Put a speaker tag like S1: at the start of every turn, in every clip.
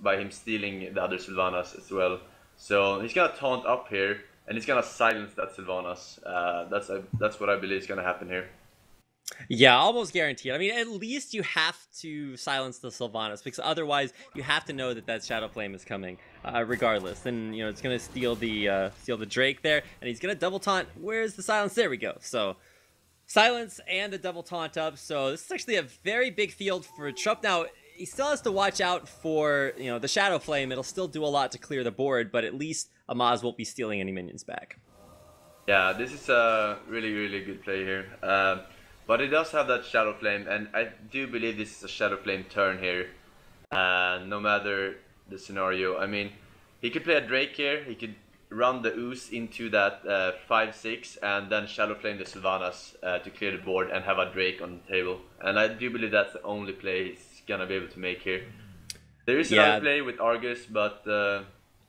S1: by him stealing the other Sylvanas as well. So he's gonna taunt up here, and he's gonna silence that Sylvanas. That's what I believe is gonna happen here.
S2: Yeah, almost guaranteed. I mean, at least you have to silence the Sylvanas, because otherwise you have to know that that Shadow Flame is coming, regardless. Then, you know, it's going to steal the Drake there, and he's going to double taunt. Where's the silence? There we go. So, silence and the double taunt up. So this is actually a very big field for Trump. Now, he still has to watch out for, you know, the Shadow Flame. It'll still do a lot to clear the board, but at least Amaz won't be stealing any minions back.
S1: Yeah, this is a really, really good play here. But it does have that Shadow Flame, and I do believe this is a Shadow Flame turn here. No matter the scenario. I mean, he could play a Drake here, he could run the Ooze into that 5-6, and then Shadow Flame the Sylvanas to clear the board and have a Drake on the table. And I do believe that's the only play he's gonna be able to make here. There is another play with Argus, but...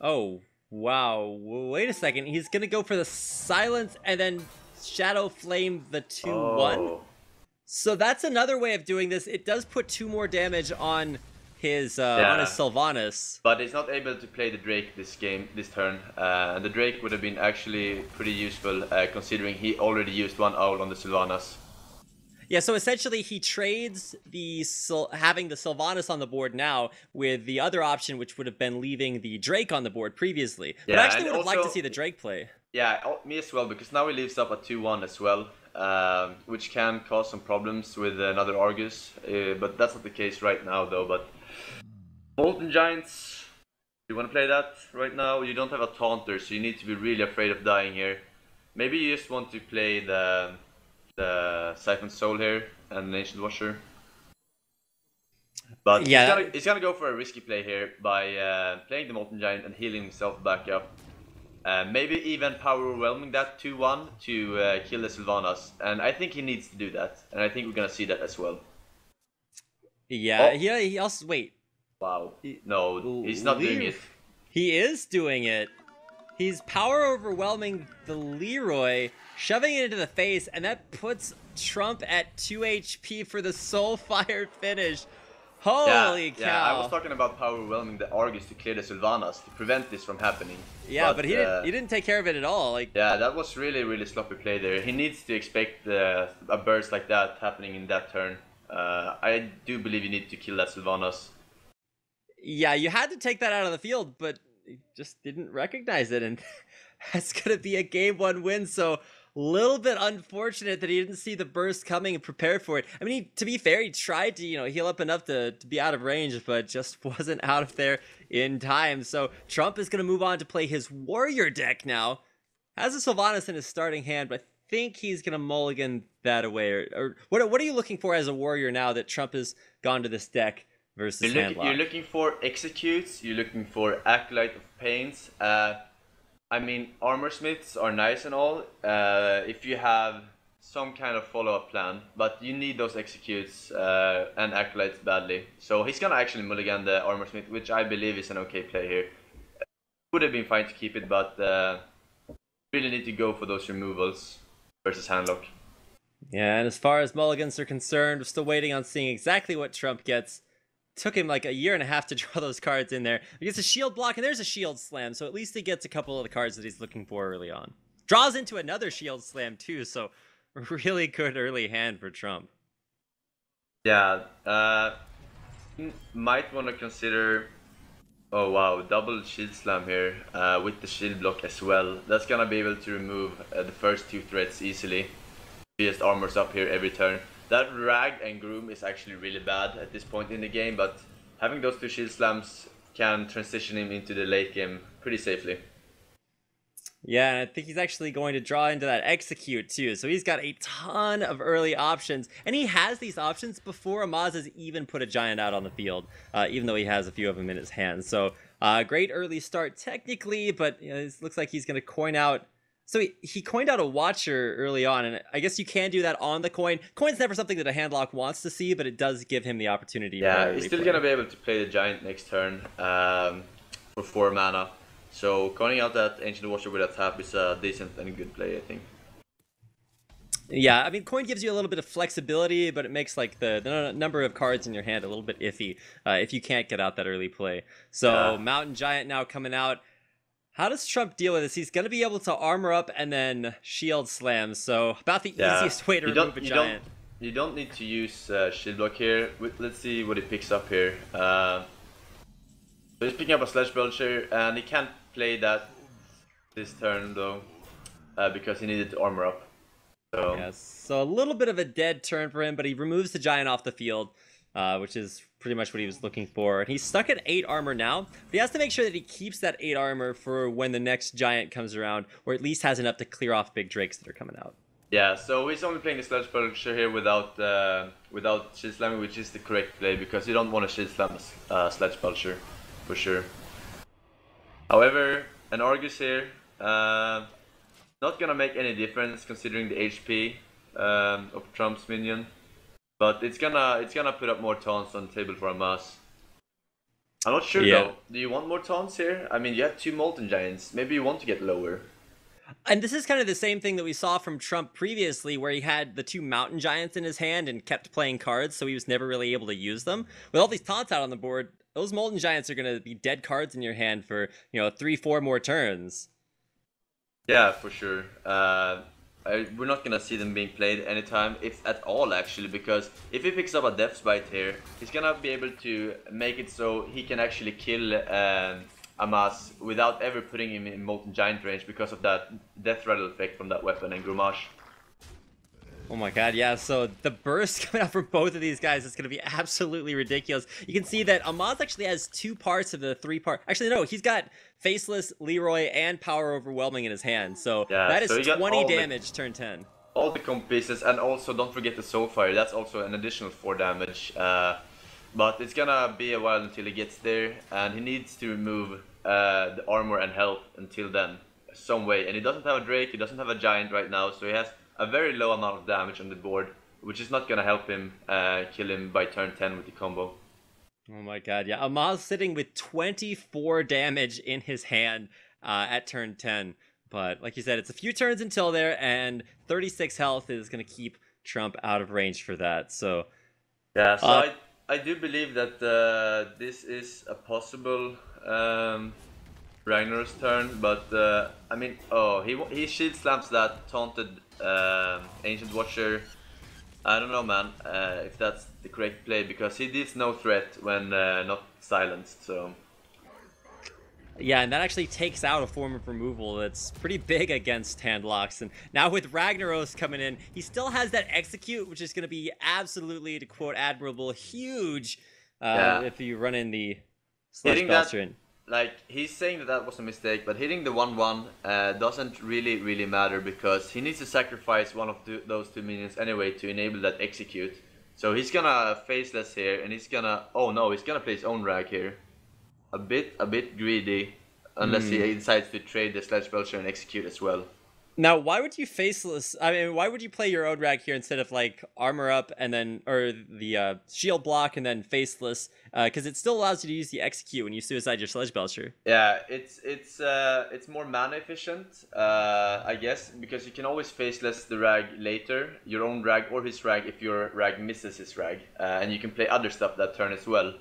S2: Oh, wow. Wait a second. He's gonna go for the silence and then Shadow Flame the 2-1.
S1: Oh.
S2: So that's another way of doing this. It does put 2 more damage on his Sylvanas.
S1: But he's not able to play the Drake this turn. The Drake would have been actually pretty useful, considering he already used 1 owl on the Sylvanas.
S2: Yeah, so essentially he trades having the Sylvanas on the board now with the other option, which would have been leaving the Drake on the board previously.
S1: Yeah,
S2: but I actually would have liked to see the Drake play.
S1: Yeah, me as well, because now he leaves up a 2-1 as well, which can cause some problems with another Argus. But that's not the case right now, though. But Molten Giants, you want to play that right now? You don't have a Taunter, so you need to be really afraid of dying here. Maybe you just want to play the Siphon Soul here and the Ancient Watcher. But yeah, he's gonna go for a risky play here by playing the Molten Giant and healing himself back up. Maybe even power overwhelming that 2-1 to kill the Sylvanas. And I think he needs to do that. And I think we're gonna see that as well.
S2: Yeah, he also... Wait.
S1: Wow. No, he's not doing it.
S2: He is doing it. He's power overwhelming the Leroy, shoving it into the face, and that puts Trump at 2 HP for the Soulfire finish. Holy cow.
S1: Yeah, I was talking about power overwhelming the Argus to clear the Sylvanas to prevent this from happening.
S2: Yeah, but he didn't take care of it at all. Like,
S1: yeah, that was really, really sloppy play there. He needs to expect a burst like that happening in that turn. I do believe you need to kill that Sylvanas.
S2: Yeah, you had to take that out of the field, but he just didn't recognize it, and that's going to be a game 1 win, so a little bit unfortunate that he didn't see the burst coming and prepare for it. I mean, to be fair, he tried to, heal up enough to be out of range, but just wasn't out of there in time. So Trump is going to move on to play his Warrior deck now. Has a Sylvanas in his starting hand, but I think he's going to mulligan that away. Or what are you looking for as a Warrior now that Trump has gone to this deck versus Handlock?
S1: You're looking for Executes, you're looking for Acolyte of Pains. I mean, Armor Smiths are nice and all, if you have some kind of follow-up plan, but you need those Executes and Acolytes badly. So he's gonna actually mulligan the Armor Smith, which I believe is an okay play here. Would have been fine to keep it, but really need to go for those removals versus Handlock.
S2: Yeah, and as far as mulligans are concerned, we're still waiting on seeing exactly what Trump gets. Took him like 1.5 years to draw those cards in there. He gets a shield block, and there's a shield slam, so at least he gets a couple of the cards that he's looking for early on. Draws into another shield slam, too, so really good early hand for Trump.
S1: Yeah, might want to consider... Oh wow, double shield slam here with the shield block as well. That's gonna be able to remove the first 2 threats easily. He just armors up here every turn. That Rag and Groom is actually really bad at this point in the game, but having those 2 shield slams can transition him into the late game pretty safely.
S2: Yeah, and I think he's actually going to draw into that Execute too, so he's got a ton of early options, and he has these options before Amaz has even put a Giant out on the field, even though he has a few of them in his hands. So great early start technically, but it looks like he's going to coin out. So he coined out a Watcher early on, and I guess you can do that on the coin. Coin's never something that a Handlock wants to see, but it does give him the opportunity.
S1: Yeah, he's still going to be able to play the Giant next turn for 4 mana. So coining out that Ancient Watcher with a tap is a decent and good play, I think.
S2: Yeah, I mean, coin gives you a little bit of flexibility, but it makes like the number of cards in your hand a little bit iffy if you can't get out that early play. So
S1: Yeah,
S2: Mountain Giant now coming out. How does Trump deal with this? He's going to be able to armor up and then shield slam. So about the
S1: yeah.
S2: easiest way to
S1: You don't
S2: remove a
S1: you don't
S2: giant.
S1: you don't need to use shield block here. Let's see what he picks up here. So he's picking up a Sledge Belcher, and he can't play that this turn though, because he needed to armor up. So
S2: Yes. So a little bit of a dead turn for him, but he removes the giant off the field, which is pretty much what he was looking for. And he's stuck at 8 armor now, but he has to make sure that he keeps that 8 armor for when the next giant comes around, or at least has enough to clear off big drakes that are coming out.
S1: yeah, so he's only playing the Sledge Belcher here without Shield Slamming, which is the correct play because you don't want to Shield Slam Sledge Belcher for sure. However, an Argus here, not gonna make any difference considering the HP of Trump's minion, but it's gonna put up more taunts on the table for Amaz. I'm not sure
S2: Yeah.
S1: though. Do you want more taunts here? I mean, you have 2 Molten Giants. Maybe you want to get lower.
S2: And this is kind of the same thing that we saw from Trump previously, where he had the 2 mountain giants in his hand and kept playing cards, so he was never really able to use them. With all these taunts out on the board, those molten giants are going to be dead cards in your hand for 3-4 more turns.
S1: Yeah, for sure. We're not gonna see them being played anytime, if at all actually, because if he picks up a Death's Bite here, he's gonna be able to make it so he can actually kill Amaz without ever putting him in Molten Giant range because of that Death Rattle effect from that weapon and Gromage.
S2: Oh my god, yeah, so the burst coming out from both of these guys is going to be absolutely ridiculous. You can see that Amaz actually has 2 parts of the 3-part... Actually, no, he's got Faceless, Leroy, and Power Overwhelming in his hand. So
S1: Yeah,
S2: that is
S1: so you got
S2: 20
S1: all
S2: damage turn 10.
S1: All the comp pieces, and also don't forget the Soulfire, that's also an additional 4 damage. But it's gonna be a while until he gets there, and he needs to remove the armor and health until then, some way. And he doesn't have a Drake, he doesn't have a Giant right now, so he has a very low amount of damage on the board, which is not gonna help him kill him by turn 10 with the combo.
S2: Oh my god, yeah. Amaz sitting with 24 damage in his hand at turn 10. But like you said, it's a few turns until there, and 36 health is going to keep Trump out of range for that. So
S1: yeah, so I do believe that this is a possible Ragnar's turn, but I mean, oh, he shield slams that taunted Ancient Watcher. I don't know, man, if that's the correct play, because he deals no threat when not silenced, so...
S2: yeah, and that actually takes out a form of removal that's pretty big against handlocks. And now with Ragnaros coming in, he still has that execute, which is going to be absolutely, to quote Admirable, huge if you run in the Sledge Belcher in.
S1: Like, he's saying that that was a mistake, but hitting the 1-1 doesn't really matter, because he needs to sacrifice one of those 2 minions anyway to enable that execute. So he's gonna Faceless here, and he's gonna... oh no, he's gonna play his own Rag here. A bit greedy, unless he decides to trade the Sledge Belcher and execute as well.
S2: Now, why would you Faceless... I mean, why would you play your own Rag here instead of, like, Armor Up and then... or the Shield Block and then Faceless? Because it still allows you to use the Execute when you suicide your Sledge Belcher.
S1: Yeah, it's more mana efficient, I guess, because you can always Faceless the Rag later, your own Rag or his Rag if your Rag misses his Rag. And you can play other stuff that turn as well.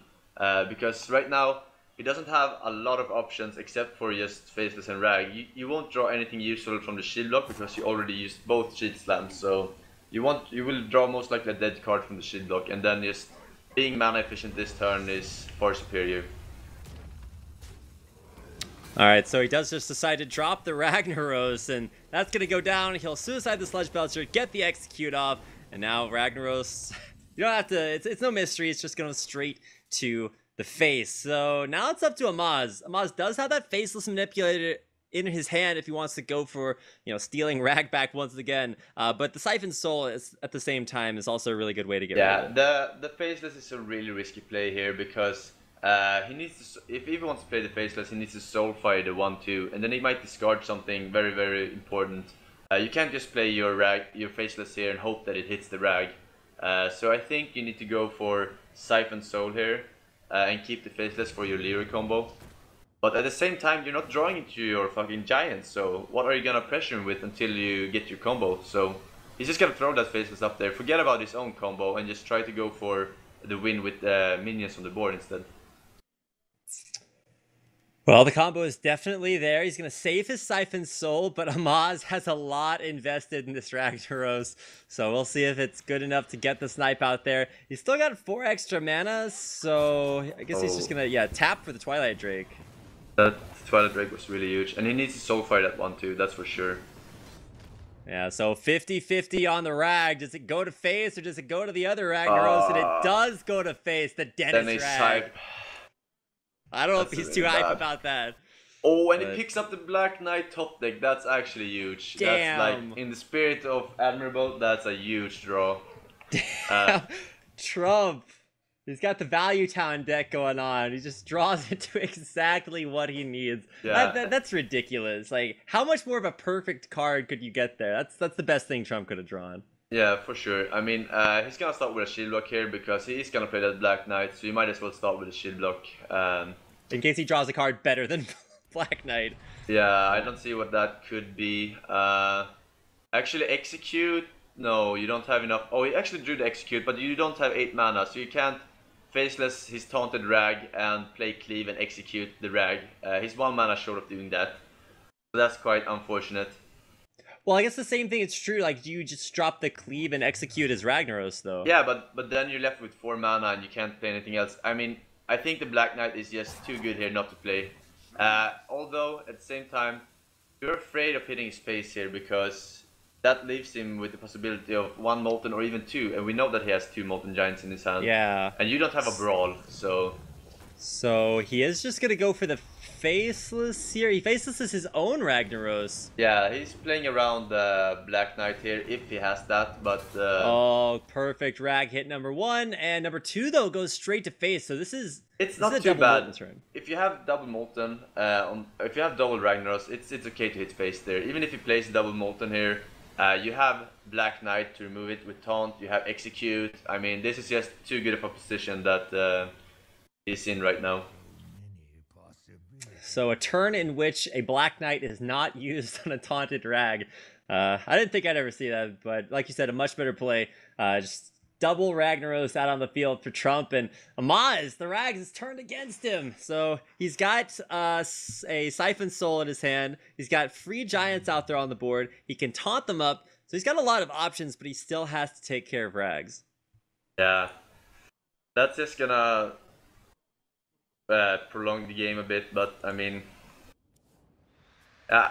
S1: Because right now, he doesn't have a lot of options except for just Faceless and Rag. You won't draw anything useful from the Shield Block because you already used both Shield Slams, so you will draw most likely a dead card from the Shield Block, and then just being mana efficient this turn is far superior.
S2: Alright, so he does just decide to drop the Ragnaros, and that's going to go down. He'll suicide the Sledge Belcher, get the Execute off, and now Ragnaros... you don't have to... It's no mystery, it's just going straight to the face. So now it's up to Amaz. Amaz does have that Faceless Manipulator in his hand if he wants to go for, stealing Rag back once again. But the Siphon Soul is, at the same time, is also a really good way to get rid of it.
S1: Yeah, the Faceless is a really risky play here, because he needs to, if he wants to play the Faceless, he needs to Soulfire the 1-2, and then he might discard something very important. You can't just play your Faceless here and hope that it hits the Rag. So I think you need to go for Siphon Soul here, and keep the Faceless for your Leroy combo. But at the same time, you're not drawing into your fucking Giants, so what are you gonna pressure him with until you get your combo? So He's just gonna throw that faceless up there, forget about his own combo, and just try to go for the win with minions on the board instead.
S2: Well, the combo is definitely there. He's going to save his Siphon Soul, but Amaz has a lot invested in this Ragnaros, so we'll see if it's good enough to get the snipe out there. He's still got 4 extra mana, so I guess he's just going to, tap for the Twilight Drake.
S1: That Twilight Drake was really huge, and he needs to Soulfire that one too, that's for sure.
S2: Yeah, so 50-50 on the Rag. Does it go to face, or does it go to the other Ragnaros? And it does go to face, the Dennis Rag. I don't know if he's too hype about that.
S1: Oh, and he picks up the Black Knight top deck. That's actually huge.
S2: Damn.
S1: That's like, in the spirit of Admirable, that's a huge draw.
S2: Damn. Trump. He's got the Value Town deck going on. He just draws into exactly what he needs.
S1: Yeah.
S2: That's ridiculous. Like, how much more of a perfect card could you get there? That's the best thing Trump could have drawn.
S1: Yeah, for sure. I mean, he's gonna start with a shield block here because he's gonna play that Black Knight, so you might as well start with a shield block.
S2: In case he draws a card better than Black Knight.
S1: Yeah, I don't see what that could be. Actually, Execute. No, you don't have enough. Oh, he actually drew the Execute, but you don't have 8 mana, so you can't faceless his taunted Rag and play Cleave and execute the Rag. He's 1 mana short of doing that. So that's quite unfortunate.
S2: Well, I guess the same thing is true. Like, do you just drop the Cleave and execute as Ragnaros, though?
S1: Yeah, but then you're left with 4 mana and you can't play anything else. I mean, I think the Black Knight is just too good here not to play. Although, at the same time, you're afraid of hitting his face here because that leaves him with the possibility of 1 Molten or even 2. And we know that he has 2 Molten Giants in his hand.
S2: Yeah.
S1: And you don't have a Brawl, so...
S2: So he is just going to go for the Faceless here. He Facelesses his own Ragnaros.
S1: Yeah, he's playing around Black Knight here if he has that, but...
S2: Oh, perfect. Rag hit number 1, and number 2, though, goes straight to face. So this is...
S1: It's not too bad. If you have double Molten, if you have double Ragnaros, it's okay to hit face there. Even if he plays double Molten here, you have Black Knight to remove it with Taunt, you have Execute. I mean, this is just too good of a position that he's in right now.
S2: So a turn in which a Black Knight is not used on a taunted Rag. I didn't think I'd ever see that, but like you said, a much better play. Just double Ragnaros out on the field for Trump, and Amaz, the Rags, is turned against him. So he's got a Siphon Soul in his hand. He's got free Giants out there on the board. He can taunt them up. So he's got a lot of options, but he still has to take care of Rags.
S1: Yeah. That's just gonna... prolong the game a bit, but I mean,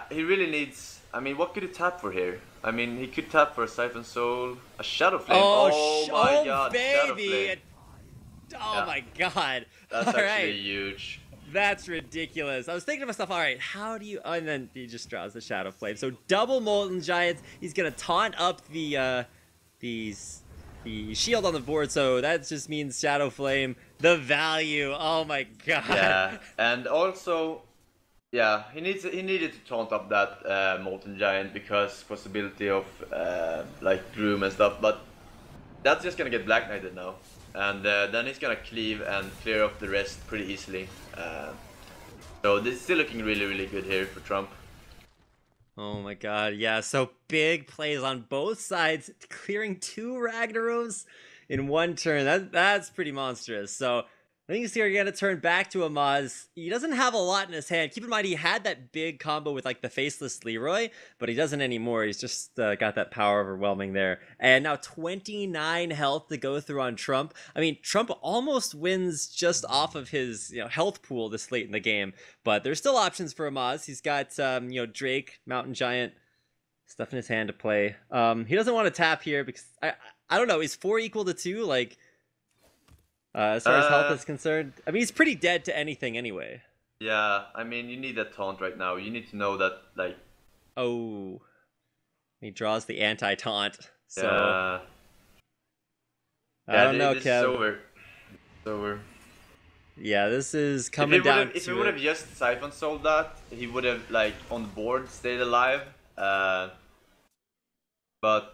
S1: he really needs. I mean, what could he tap for here? I mean, he could tap for a Siphon Soul, a Shadow Flame. Oh my god,
S2: baby! Oh my god!
S1: That's actually huge.
S2: That's ridiculous. I was thinking to myself, all right, how do you? Oh, and then he just draws the Shadow Flame. So double Molten Giants. He's gonna taunt up the shield on the board, so that just means Shadow Flame, the value. Oh my god.
S1: Yeah, and also, yeah, he needed to taunt up that Molten Giant because possibility of like Groom and stuff, but that's just gonna get Black Knighted now, and then he's gonna cleave and clear up the rest pretty easily. So this is still looking really good here for Trump.
S2: Oh my god, yeah, so big plays on both sides, clearing 2 Ragnaros in 1 turn. That's pretty monstrous. So I think he's going to turn back to Amaz. He doesn't have a lot in his hand. Keep in mind, he had that big combo with like the Faceless Leroy, but he doesn't anymore. He's just got that power overwhelming there. And now 29 health to go through on Trump. I mean, Trump almost wins just off of his health pool this late in the game, but there's still options for Amaz. He's got Drake, Mountain Giant, stuff in his hand to play. He doesn't want to tap here because I don't know. Is 4 equal to 2? Like, as far as health is concerned, I mean, he's pretty dead to anything anyway.
S1: Yeah, I mean, you need that taunt right now. You need to know that, like...
S2: Oh. He draws the anti-taunt, so...
S1: Yeah.
S2: I don't know,
S1: this
S2: Kev.
S1: Is over. It's over.
S2: Yeah, this is coming down to
S1: If he would have just Siphon Sold that, he would have, like, on the board, stayed alive. But...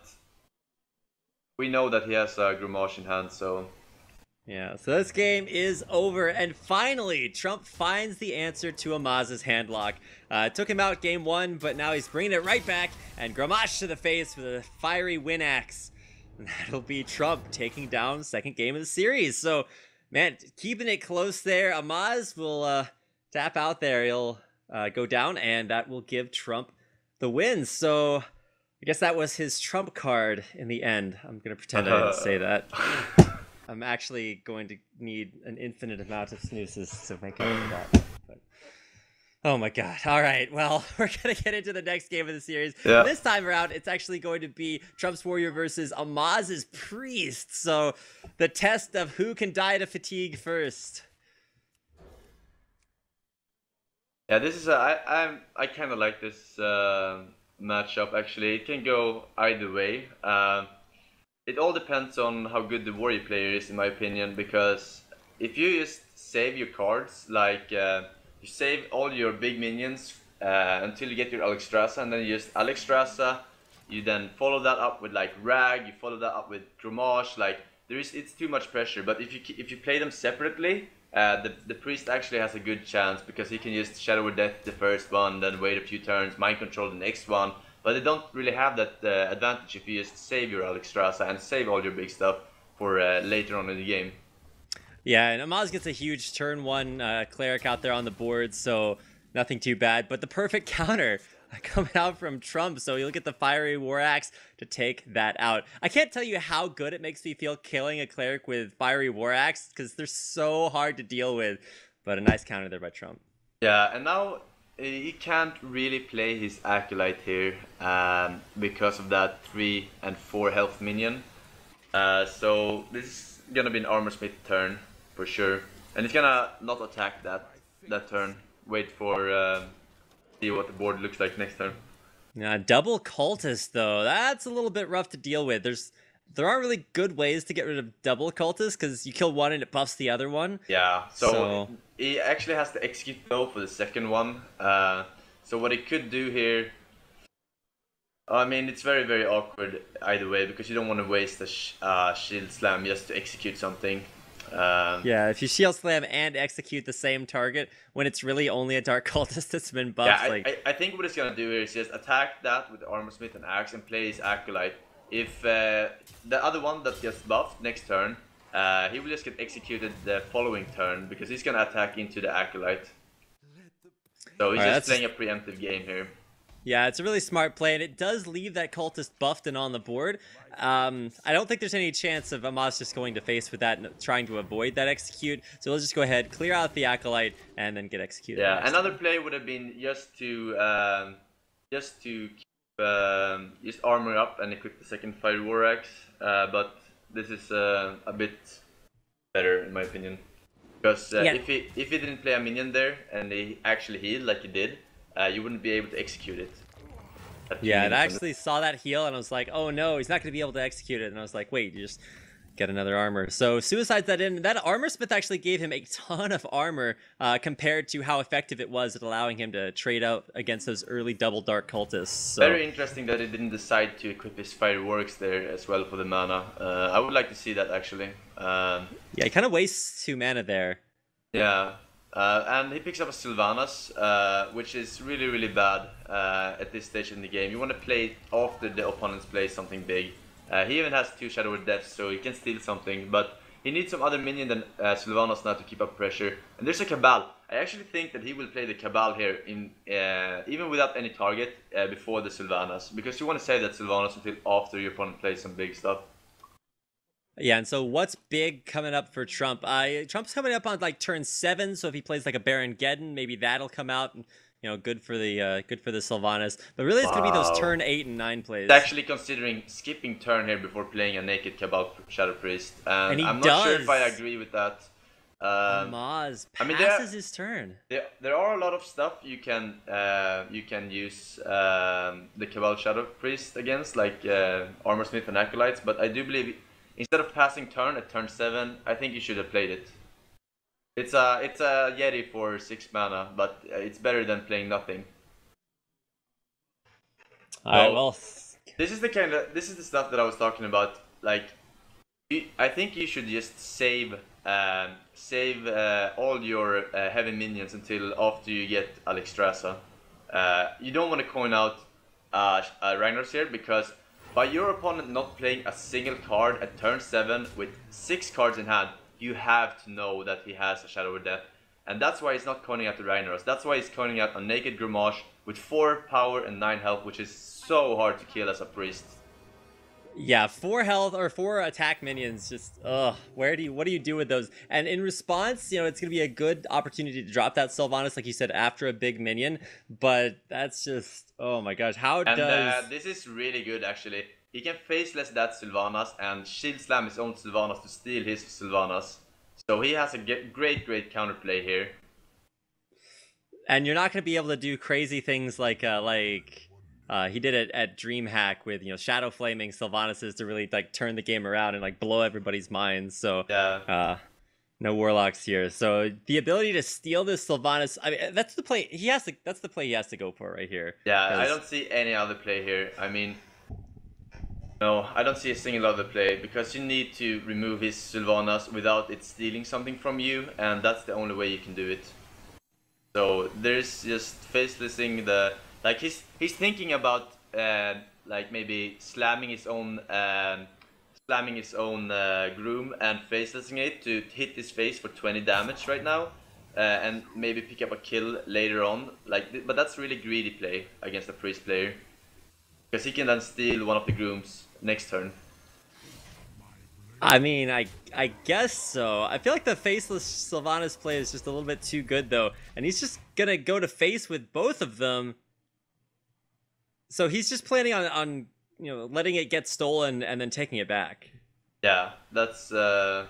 S1: we know that he has a Grimace in hand, so...
S2: Yeah, so this game is over, and finally, Trump finds the answer to Amaz's handlock. Took him out game one, but now he's bringing it right back, and Gramash to the face with a fiery win axe. And that'll be Trump taking down second game of the series. So, man, keeping it close there. Amaz will tap out there. He'll go down, and that will give Trump the win. So, I guess that was his Trump card in the end. I'm going to pretend I didn't say that. I'm actually going to need an infinite amount of snoozes to make up for that. But, oh my god. All right. Well, we're going to get into the next game of the series. Yeah. This time around, it's actually going to be Trump's Warrior versus Amaz's Priest. So, the test of who can die to fatigue first.
S1: Yeah, this is I kind of like this matchup actually. It can go either way. It all depends on how good the warrior player is, in my opinion, because if you just save your cards, like you save all your big minions until you get your Alexstrasza, and then you just Alexstrasza, you then follow that up with like Rag, you follow that up with Gromage, like it's too much pressure. But if you play them separately, the priest actually has a good chance because he can just Shadow or Death the first one, then wait a few turns, mind control the next one. But they don't really have that advantage if you just save your Alexstrasza and save all your big stuff for later on in the game.
S2: Yeah, and Amaz gets a huge turn one cleric out there on the board, so nothing too bad. But the perfect counter coming out from Trump, so you'll get the fiery war axe to take that out. I can't tell you how good it makes me feel killing a cleric with fiery war axe because they're so hard to deal with. But a nice counter there by Trump.
S1: Yeah, and now he can't really play his Acolyte here because of that 3 and 4 health minion. So this is gonna be an Armor Smith turn for sure, and he's gonna not attack that turn. Wait for see what the board looks like next turn.
S2: Yeah, double cultist though, that's a little bit rough to deal with. There aren't really good ways to get rid of double cultist because you kill one and it buffs the other one.
S1: Yeah, so he actually has to execute though for the second one. So what he could do here, I mean, it's very, very awkward either way because you don't want to waste a shield slam just to execute something.
S2: Yeah, if you shield slam and execute the same target when it's really only a dark cultist that's been buffed.
S1: Yeah, I think what he's gonna do here is just attack that with the Armor Smith and Axe and play his Acolyte. If the other one that gets buffed next turn, he will just get executed the following turn because he's gonna attack into the Acolyte. So he's just playing a preemptive game here.
S2: Yeah, it's a really smart play, and it does leave that cultist buffed and on the board. I don't think there's any chance of Amaz just going to face with that and trying to avoid that execute. So we'll just go ahead, clear out the Acolyte, and then get executed.
S1: Yeah, another play would have been just to just armor up and equip the second Fire War Axe. But this is a bit better in my opinion. Because if he didn't play a minion there and he actually healed like he did, you wouldn't be able to execute it.
S2: Yeah, and I actually saw that heal and I was like, oh no, he's not going to be able to execute it. And I was like, wait, you just get another armor. So suicides that in. That Armor Smith actually gave him a ton of armor compared to how effective it was at allowing him to trade out against those early double dark cultists. So.
S1: Very interesting that he didn't decide to equip his Fireworks there as well for the mana. I would like to see that actually.
S2: Yeah, he kind of wastes 2 mana there.
S1: Yeah. And he picks up a Sylvanas, which is really, really bad at this stage in the game. You want to play after the opponents play something big. He even has 2 Shadow or Death, so he can steal something, but he needs some other minion than Sylvanas now to keep up pressure. And there's a Cabal. I actually think that he will play the Cabal here, in even without any target, before the Sylvanas, because you want to save that Sylvanas until after your opponent plays some big stuff.
S2: Yeah, and so what's big coming up for Trump? Trump's coming up on like turn 7, so if he plays like a Baron Geddon, maybe that'll come out. And, you know, good for the Sylvanas. But really, it's gonna be those turn 8 and 9 plays.
S1: He's actually considering skipping turn here before playing a naked Cabal Shadow Priest, and I'm not sure if I agree with that.
S2: Amaz passes his turn.
S1: There are a lot of stuff you can use the Cabal Shadow Priest against, like Armor Smith and Acolytes, but I do believe instead of passing turn at turn 7, I think you should have played it. It's a Yeti for 6 mana, but it's better than playing nothing.
S2: Alright, well,
S1: this is the stuff that I was talking about. Like, I think you should just save all your heavy minions until after you get Alexstrasza. You don't want to coin out Ragnaros here because by your opponent not playing a single card at turn 7 with 6 cards in hand, you have to know that he has a Shadow of Death. And that's why he's not coining out the Ragnaros. That's why he's coining out a Naked Grimash with 4 power and 9 health, which is so hard to kill as a priest.
S2: Yeah, 4 health or 4 attack minions. Just what do you do with those? And in response, it's gonna be a good opportunity to drop that Sylvanas, like you said, after a big minion. But that's just, oh my gosh, how
S1: And
S2: does
S1: this is really good actually. He can faceless that Sylvanas and shield slam his own Sylvanas to steal his Sylvanas. So he has a great counterplay here.
S2: and you're not gonna be able to do crazy things like he did it at DreamHack with shadow flaming Sylvanases to really like turn the game around and like blow everybody's minds. So
S1: Yeah.
S2: no warlocks here. So the ability to steal this Sylvanas, I mean, that's the play he has to. That's the play he has to go for right here.
S1: Yeah, I don't see any other play here. I mean, no, I don't see a single other play because you need to remove his Sylvanas without it stealing something from you, and that's the only way you can do it. So there's just facelessing the like he's thinking about like maybe slamming his own groom and facelessing it to hit his face for 20 damage right now, and maybe pick up a kill later on. But that's really greedy play against a priest player because he can then steal one of the grooms next turn.
S2: I mean, I guess so. I feel like the faceless Sylvanas play is just a little bit too good though, and he's just gonna go to face with both of them. So he's just planning on letting it get stolen and then taking it back.
S1: Yeah, that's. But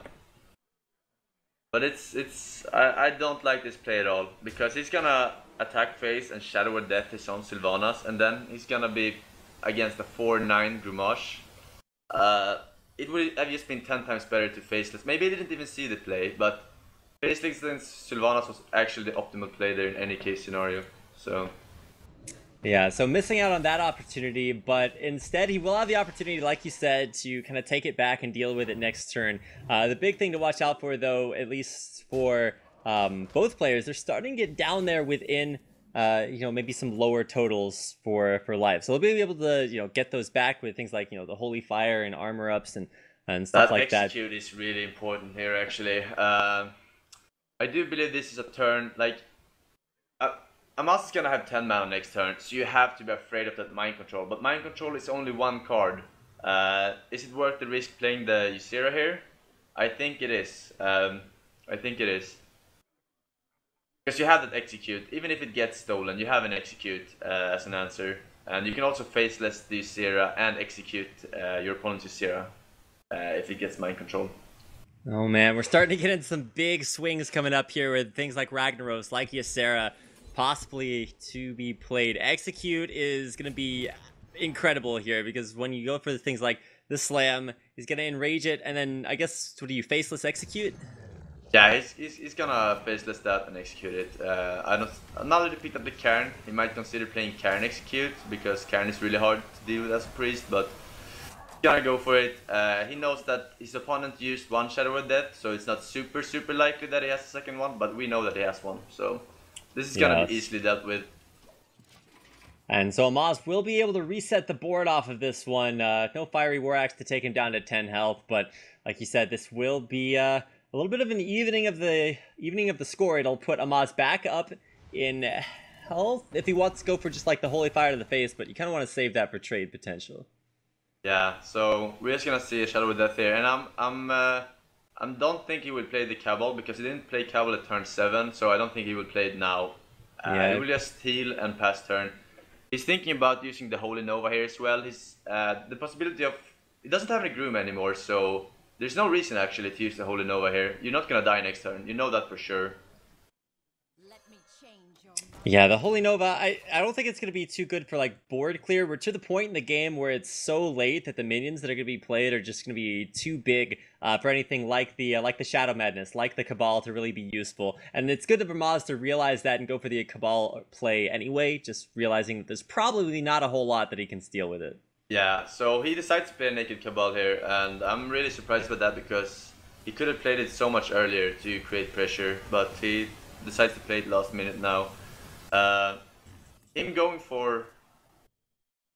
S1: I don't like this play at all because he's gonna attack face and Shadow of Death his own Sylvanas, and then he's gonna be against a 4/9 Grimash. It would have just been 10 times better to faceless. Maybe I didn't even see the play, but faceless against Sylvanas was actually the optimal play there in any case scenario. So.
S2: Yeah, so missing out on that opportunity, but instead he will have the opportunity, like you said, to kind of take it back and deal with it next turn. The big thing to watch out for, though, at least for both players, they're starting to get down there within, maybe some lower totals for life. So they'll be able to, get those back with things like, the Holy Fire and armor ups and stuff like that.
S1: Execute is really important here, actually. I do believe this is a turn, like... Amaz is gonna have 10 mana next turn, so you have to be afraid of that Mind Control. But Mind Control is only one card. Is it worth the risk playing the Ysera here? I think it is. I think it is. Because you have that Execute. Even if it gets stolen, you have an Execute as an answer. And you can also faceless the Ysera and execute your opponent's Ysera if it gets Mind Control.
S2: Oh man, we're starting to get into some big swings coming up here with things like Ragnaros, like Ysera, possibly to be played. Execute is going to be incredible here because when you go for the things like the slam, he's going to enrage it, and then I guess, what do you, faceless execute?
S1: Yeah, he's gonna faceless that and execute it. Now that he picked up the Cairn, he might consider playing Cairn execute because Cairn is really hard to deal with as a priest, but he's gonna go for it. He knows that his opponent used one Shadow of Death, so it's not super likely that he has a second one, but we know that he has one, so this is gonna be easily dealt with.
S2: And so Amaz will be able to reset the board off of this one. No Fiery War Axe to take him down to 10 health, but like you said, this will be a little bit of an evening of the score. It'll put Amaz back up in health if he wants to go for just like the Holy Fire to the face, but you kind of want to save that for trade potential.
S1: Yeah, so we're just gonna see a Shadow of Death here, and I don't think he will play the Cabal because he didn't play Cabal at turn 7, so I don't think he will play it now. He will just heal and pass turn. He's thinking about using the Holy Nova here as well. He's the possibility of he doesn't have any Groom anymore, so there's no reason actually to use the Holy Nova here. You're not gonna die next turn. You know that for sure.
S2: Yeah, the Holy Nova, I don't think it's going to be too good for like board clear. We're to the point in the game where it's so late that the minions that are going to be played are just going to be too big for anything like the Shadow Madness, like the Cabal to really be useful. And it's good for Maz to realize that and go for the Cabal play anyway, just realizing that there's probably not a whole lot that he can steal with it.
S1: Yeah, so he decides to play a Naked Cabal here, and I'm really surprised by that because he could have played it so much earlier to create pressure, but he decides to play it last minute now. Uh, him going for...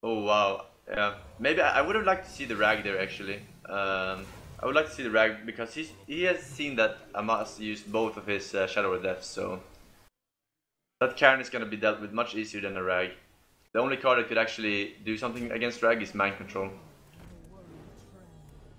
S1: Oh wow, yeah. Maybe I would have liked to see the Rag there actually. I would like to see the Rag because he has seen that Amaz used both of his Shadow of Death, so that Karen is going to be dealt with much easier than a Rag. The only card that could actually do something against Rag is Mind Control.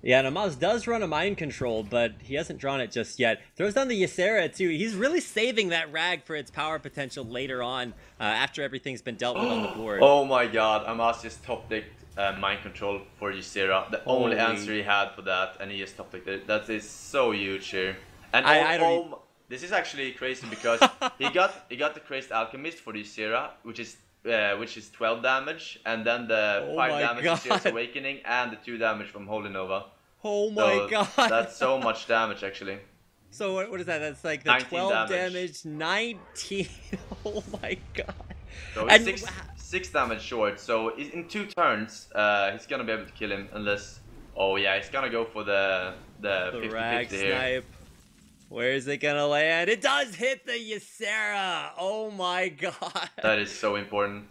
S2: Yeah, and Amaz does run a mind control, but he hasn't drawn it just yet. Throws down the Ysera too. He's really saving that Rag for its power potential later on, after everything's been dealt with on the board.
S1: Oh my god, Amaz just top decked Mind Control for Ysera. The only answer he had for that, and he just top decked it. That is so huge here. And this is actually crazy because he got the Crazed Alchemist for the Ysera, which is 12 damage, and then the 5 damage of Ysera's Awakening, and the 2 damage from Holy Nova.
S2: Oh my god!
S1: That's so much damage actually.
S2: So what is that? That's like the 12 damage, 19. Oh my god!
S1: So it's 6 damage short. So in 2 turns, he's gonna be able to kill him unless. Oh yeah, he's gonna go for the 50-50 here.
S2: Snipe. Where is it gonna land? It does hit the Ysera! Oh my god!
S1: That is so important.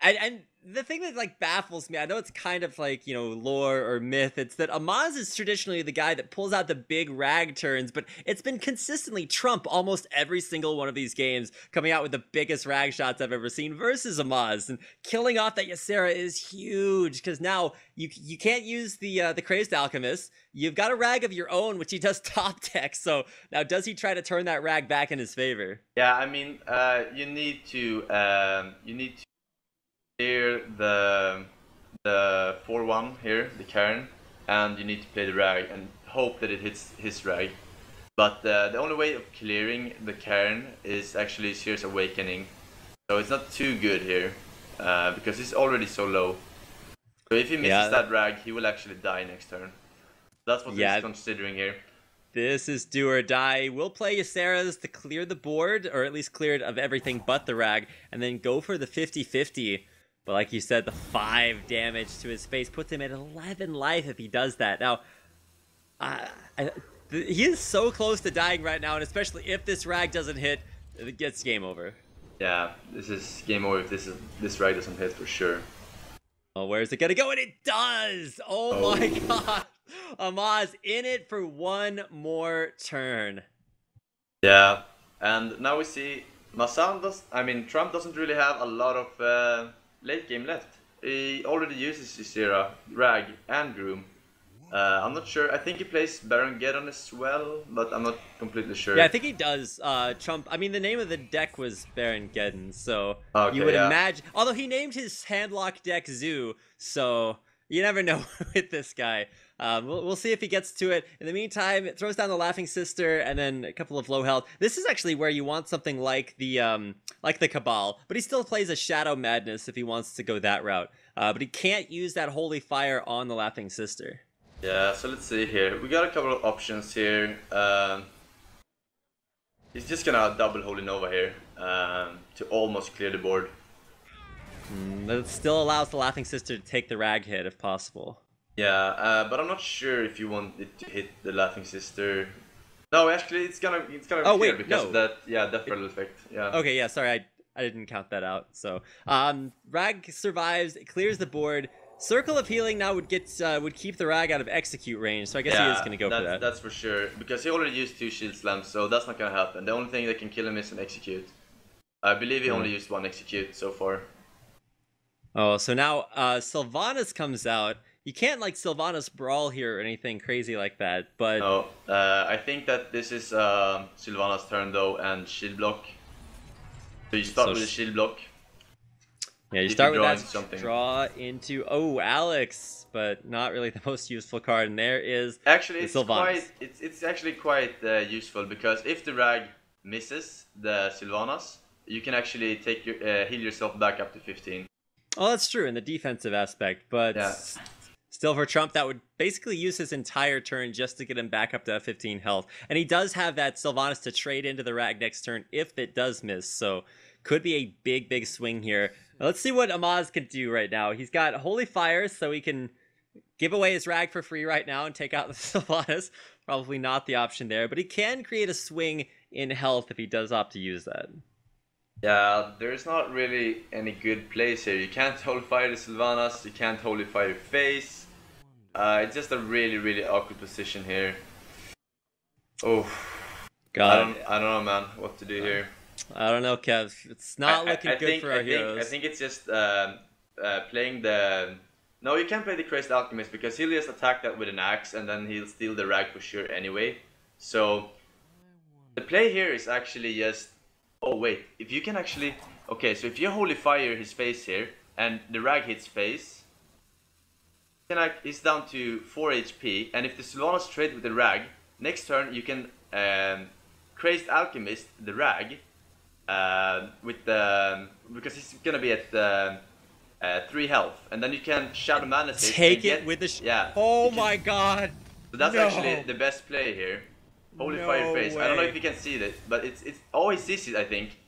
S2: And the thing that like baffles me, I know it's kind of like, you know, lore or myth, it's that Amaz is traditionally the guy that pulls out the big Rag turns, but it's been consistently Trump almost every single one of these games, coming out with the biggest Rag shots I've ever seen versus Amaz, and killing off that Ysera is huge, because now you can't use the Crazed Alchemist. You've got a Rag of your own, which he does top deck, so now does he try to turn that Rag back in his favor?
S1: Yeah, I mean, you need to clear the 4-1 here, the Karen, and you need to play the Rag and hope that it hits his Rag. But the only way of clearing the Karen is actually Seer's Awakening, so it's not too good here because he's already so low. So if he misses that Rag, he will actually die next turn. That's what he's considering here.
S2: This is do or die. We'll play Ysera's to clear the board, or at least clear it of everything but the Rag, and then go for the 50-50. But like you said, the 5 damage to his face puts him at 11 life if he does that. Now, he is so close to dying right now, and especially if this Rag doesn't hit, it gets game over.
S1: Yeah, this is game over if this Rag doesn't hit for sure.
S2: Oh, where is it gonna go? And it does! Oh my god! Amaz in it for one more turn.
S1: Yeah, and now we see Trump doesn't really have a lot of late game left. He already uses Ysera, Rag, and Groom. I'm not sure. I think he plays Baron Geddon as well, but I'm not completely sure.
S2: Yeah, I think he does. Trump. I mean, the name of the deck was Baron Geddon, so you would imagine. Although he named his handlock deck Zoo, so you never know with this guy. We'll see if he gets to it. In the meantime, it throws down the Laughing Sister and then a couple of low health. This is actually where you want something like the Cabal, but he still plays a Shadow Madness if he wants to go that route. But he can't use that Holy Fire on the Laughing Sister.
S1: Yeah, so let's see here. We got a couple of options here. He's just gonna double Holy Nova here to almost clear the board.
S2: But it still allows the Laughing Sister to take the Rag hit if possible.
S1: Yeah, but I'm not sure if you want it to hit the Laughing Sister. No, actually, it's gonna clear because of that death rattle effect. Yeah.
S2: Okay, yeah, sorry, I didn't count that out. So, Rag survives, it clears the board. Circle of Healing now would keep the Rag out of execute range, so I guess he is gonna go for that.
S1: That's for sure, because he already used 2 Shield Slams, so that's not gonna happen. The only thing that can kill him is an execute. I believe he only used 1 execute so far.
S2: Oh, so now Sylvanas comes out. You can't like Sylvanas Brawl here or anything crazy like that, but...
S1: No, I think that this is Sylvanas' turn though, and shield block. So you start with a shield block.
S2: Yeah, you start with that, draw into... Oh, Alex, but not really the most useful card, and there is
S1: actually, it's actually quite useful, because if the Rag misses the Sylvanas, you can actually take your, heal yourself back up to 15.
S2: Oh, that's true in the defensive aspect, but...
S1: Yeah.
S2: Still, for Trump, that would basically use his entire turn just to get him back up to 15 health. And he does have that Sylvanas to trade into the Rag next turn if it does miss. So could be a big, big swing here. Now, let's see what Amaz can do right now. He's got Holy Fire, so he can give away his Rag for free right now and take out the Sylvanas. Probably not the option there, but he can create a swing in health if he does opt to use that.
S1: Yeah, there's not really any good plays here. You can't Holy Fire the Sylvanas, you can't Holy Fire face. It's just a really, really awkward position here. Oh,
S2: God.
S1: I don't know, man, what to do here.
S2: I don't know, Kev. It's not looking good for our heroes.
S1: I think it's just playing the... No, you can't play the Crazed Alchemist because he'll just attack that with an axe and then he'll steal the Rag for sure anyway. So the play here is actually just... Oh wait, if you can actually... Okay, so if you Holy Fire his face here and the Rag hits face, he's down to 4 HP, and if the Sylvanas trade with the Rag, next turn you can Crazed Alchemist the Rag with the... because he's gonna be at 3 health, and then you can Shadow Mana
S2: take it with the...
S1: yeah.
S2: Oh my god!
S1: So that's actually the best play here. Holy Fire face.
S2: Way.
S1: I don't know if you can see it, but it's always sees it, I think.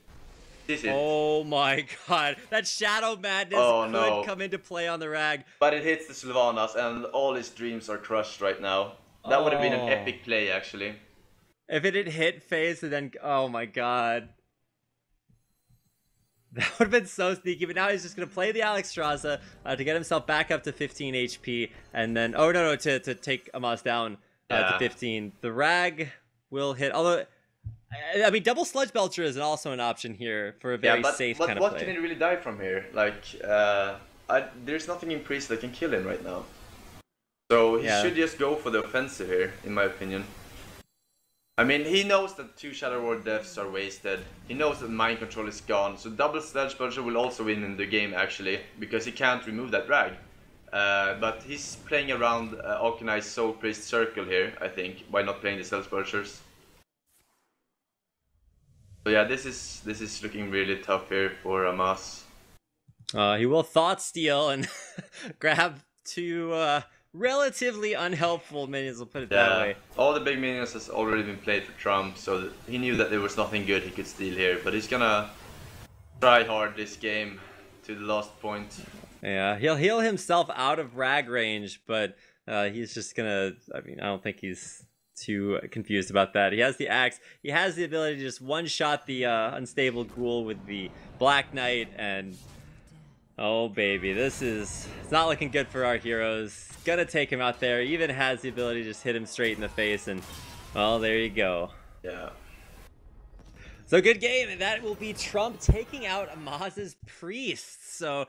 S2: Oh my god, that Shadow Madness could come into play on the Rag.
S1: But it hits the Sylvanas and all his dreams are crushed right now. That would have been an epic play, actually.
S2: If it had hit face and then... Oh my god. That would have been so sneaky, but now he's just going to play the Alexstrasza to get himself back up to 15 HP, and then... Oh, no, to take Amaz down to 15. The Rag will hit... Although... I mean, double Sludge Belcher is also an option here for a very safe kind of play.
S1: But what can he really die from here? Like, there's nothing in Priest that can kill him right now. So he should just go for the offensive here, in my opinion. I mean, he knows that 2 Shadow Ward deaths are wasted. He knows that Mind Control is gone. So double Sludge Belcher will also win in the game, actually, because he can't remove that Rag. But he's playing around Organized Soul Priest Circle here, I think, by not playing the Sludge Belchers. So yeah, this is looking really tough here for Amaz.
S2: He will Thought Steal and grab 2 relatively unhelpful minions, we'll put it that way.
S1: All the big minions has already been played for Trump, so he knew that there was nothing good he could steal here, but he's gonna try hard this game to the last point.
S2: Yeah, he'll heal himself out of Rag range, but he's just gonna... I mean, I don't think he's too confused about that. He has the axe. He has the ability to just one-shot the unstable ghoul with the Black Knight, and oh baby, it's not looking good for our heroes. Gonna take him out there. Even has the ability to just hit him straight in the face, and well, there you go.
S1: Yeah.
S2: So good game, and that will be Trump taking out Amaz's Priest. So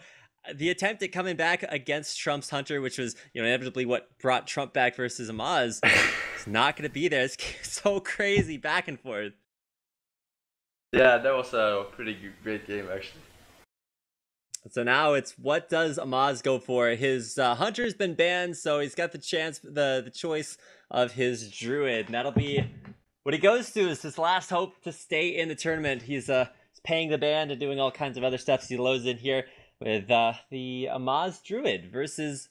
S2: the attempt at coming back against Trump's Hunter, which was, you know, inevitably what brought Trump back versus Amaz, is not going to be there. It's so crazy back and forth.
S1: Yeah, that was a pretty great game, actually.
S2: So now it's what does Amaz go for? His Hunter's been banned, so he's got the chance, the choice of his Druid. And that'll be what he goes to is his last hope to stay in the tournament. He's paying the ban and doing all kinds of other stuff. So he loads in here with the Amaz Druid versus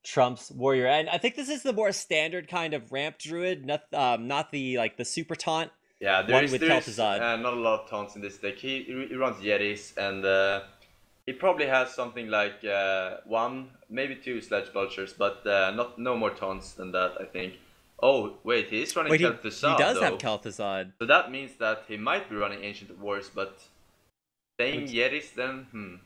S2: Trump's Warrior. And I think this is the more standard kind of ramp Druid, not the the super taunt.
S1: Yeah,
S2: there's
S1: not a lot of taunts in this deck. He runs Yetis, and he probably has something like 1, maybe 2 Sledge Belchers, but no more taunts than that, I think. Oh, wait, he's running Kel'Thuzad,
S2: He does
S1: though.
S2: have Kel'Thuzad.
S1: So that means that he might be running Ancient Wars, but playing Yetis then,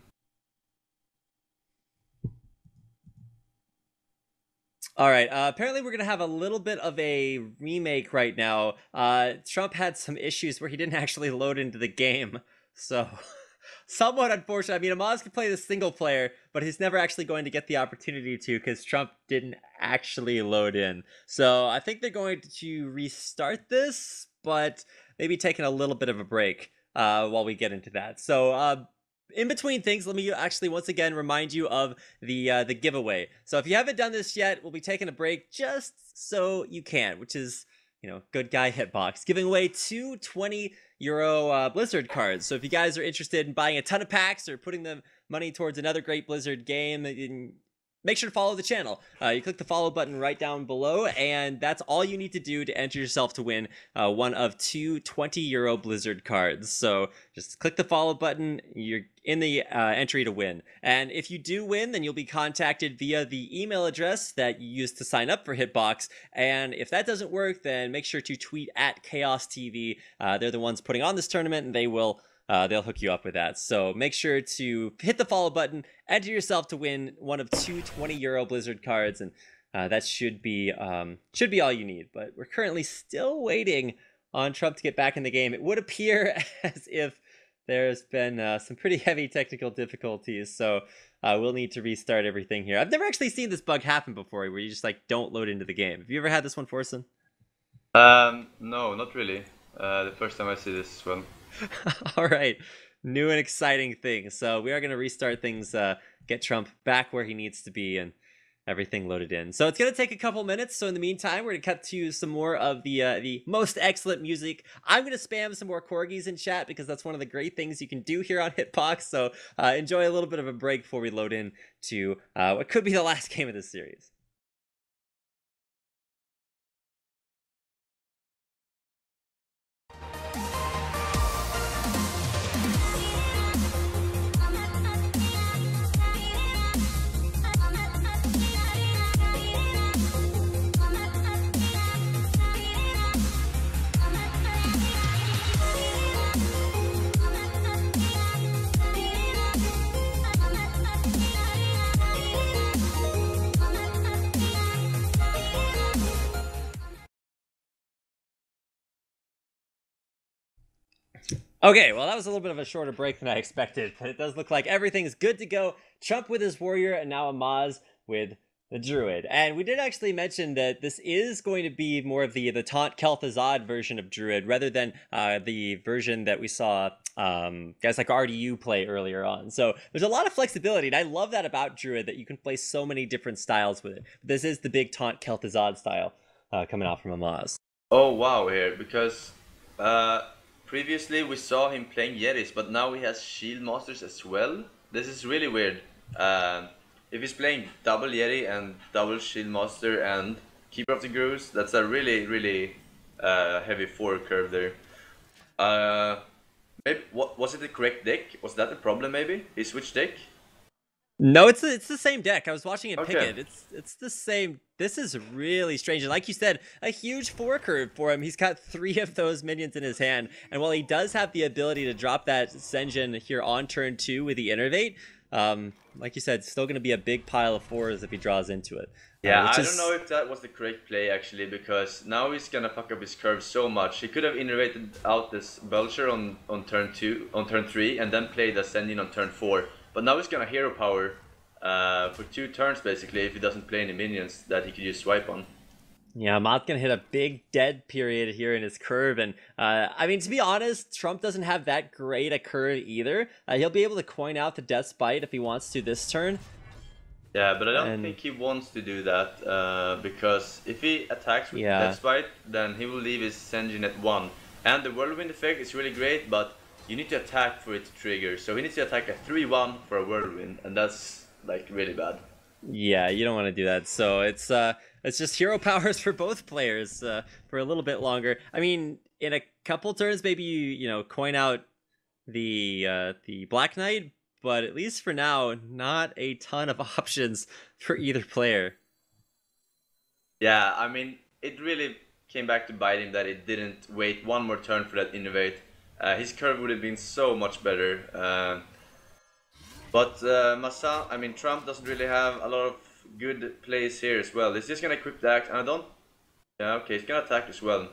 S2: All right, apparently we're going to have a little bit of a remake right now. Trump had some issues where he didn't actually load into the game, so somewhat unfortunate. I mean, Amaz can play the single player, but he's never actually going to get the opportunity to because Trump didn't actually load in. So I think they're going to restart this, but maybe taking a little bit of a break while we get into that. So in between things, let me actually once again remind you of the giveaway. So if you haven't done this yet, we'll be taking a break just so you can, which is, you know, good guy hitbox, giving away 2 €20 Blizzard cards. So if you guys are interested in buying a ton of packs or putting the money towards another great Blizzard game, make sure to follow the channel. You click the follow button right down below, and that's all you need to do to enter yourself to win one of two 20 € Blizzard cards. So just click the follow button. You're in the entry to win. And if you do win, then you'll be contacted via the email address that you used to sign up for Hitbox. And if that doesn't work, then make sure to tweet at Chaos TV. They're the ones putting on this tournament, and they'll hook you up with that. So make sure to hit the follow button, enter yourself to win one of two 20 € Blizzard cards, and that should be all you need. But we're currently still waiting on Trump to get back in the game. It would appear as if there's been some pretty heavy technical difficulties, so we'll need to restart everything here. I've never actually seen this bug happen before, where you just like don't load into the game. Have you ever had this one, Forsen?
S1: No, not really. The first time I see this as well.
S2: All right, new and exciting thing. So we are going to restart things, get Trump back where he needs to be, and everything loaded in. So it's going to take a couple minutes. So in the meantime, we're going to cut to some more of the most excellent music. I'm going to spam some more corgis in chat because that's one of the great things you can do here on Hitbox. So enjoy a little bit of a break before we load in to what could be the last game of this series. Okay, well, that was a little bit of a shorter break than I expected, but it does look like everything's good to go. Trump with his warrior, and now Amaz with the druid. And we did actually mention that this is going to be more of the Taunt Kel'Thuzad version of druid, rather than the version that we saw guys like RDU play earlier on. So there's a lot of flexibility, and I love that about druid, that you can play so many different styles with it. This is the big Taunt Kel'Thuzad style coming out from Amaz.
S1: Oh wow, here, because previously we saw him playing Yetis, but now he has Shield Masters as well. This is really weird. If he's playing double Yeti and double Shield Master and Keeper of the Grooves, that's a really heavy forward curve there. Maybe, was it the correct deck? Was that the problem maybe? He switched deck?
S2: No, it's the same deck. I was watching it pick
S1: Okay.
S2: it. It's the same. This is really strange. And like you said, a huge four curve for him. He's got 3 of those minions in his hand. And while he does have the ability to drop that Senjin here on turn 2 with the Innervate, like you said, it's still going to be a big pile of 4s if he draws into it.
S1: Yeah, I don't know if that was the correct play actually, because now he's gonna fuck up his curve so much. He could have innervated out this Belcher on turn 3, and then played the Ascending on turn 4. But now he's gonna hero power for 2 turns basically if he doesn't play any minions that he could use swipe on.
S2: Yeah, Mott's gonna hit a big dead period here in his curve, and I mean, to be honest, Trump doesn't have that great a curve either. He'll be able to coin out the Death Spite if he wants to this turn.
S1: Yeah, but I don't think he wants to do that, because if he attacks with Death Spite, then he will leave his Senjin at 1. And the Whirlwind effect is really great, but you need to attack for it to trigger. So he needs to attack a 3-1 for a Whirlwind, and that's like really bad.
S2: Yeah, you don't want to do that. So it's just hero powers for both players for a little bit longer. I mean, in a couple turns, maybe you know, coin out the Black Knight, but at least for now, not a ton of options for either player.
S1: Yeah, I mean, it really came back to bite him that it didn't wait one more turn for that Innovate. His curve would have been so much better. But Trump doesn't really have a lot of good plays here as well. He's just gonna equip the axe, and I don't... Yeah, okay, he's gonna attack as well.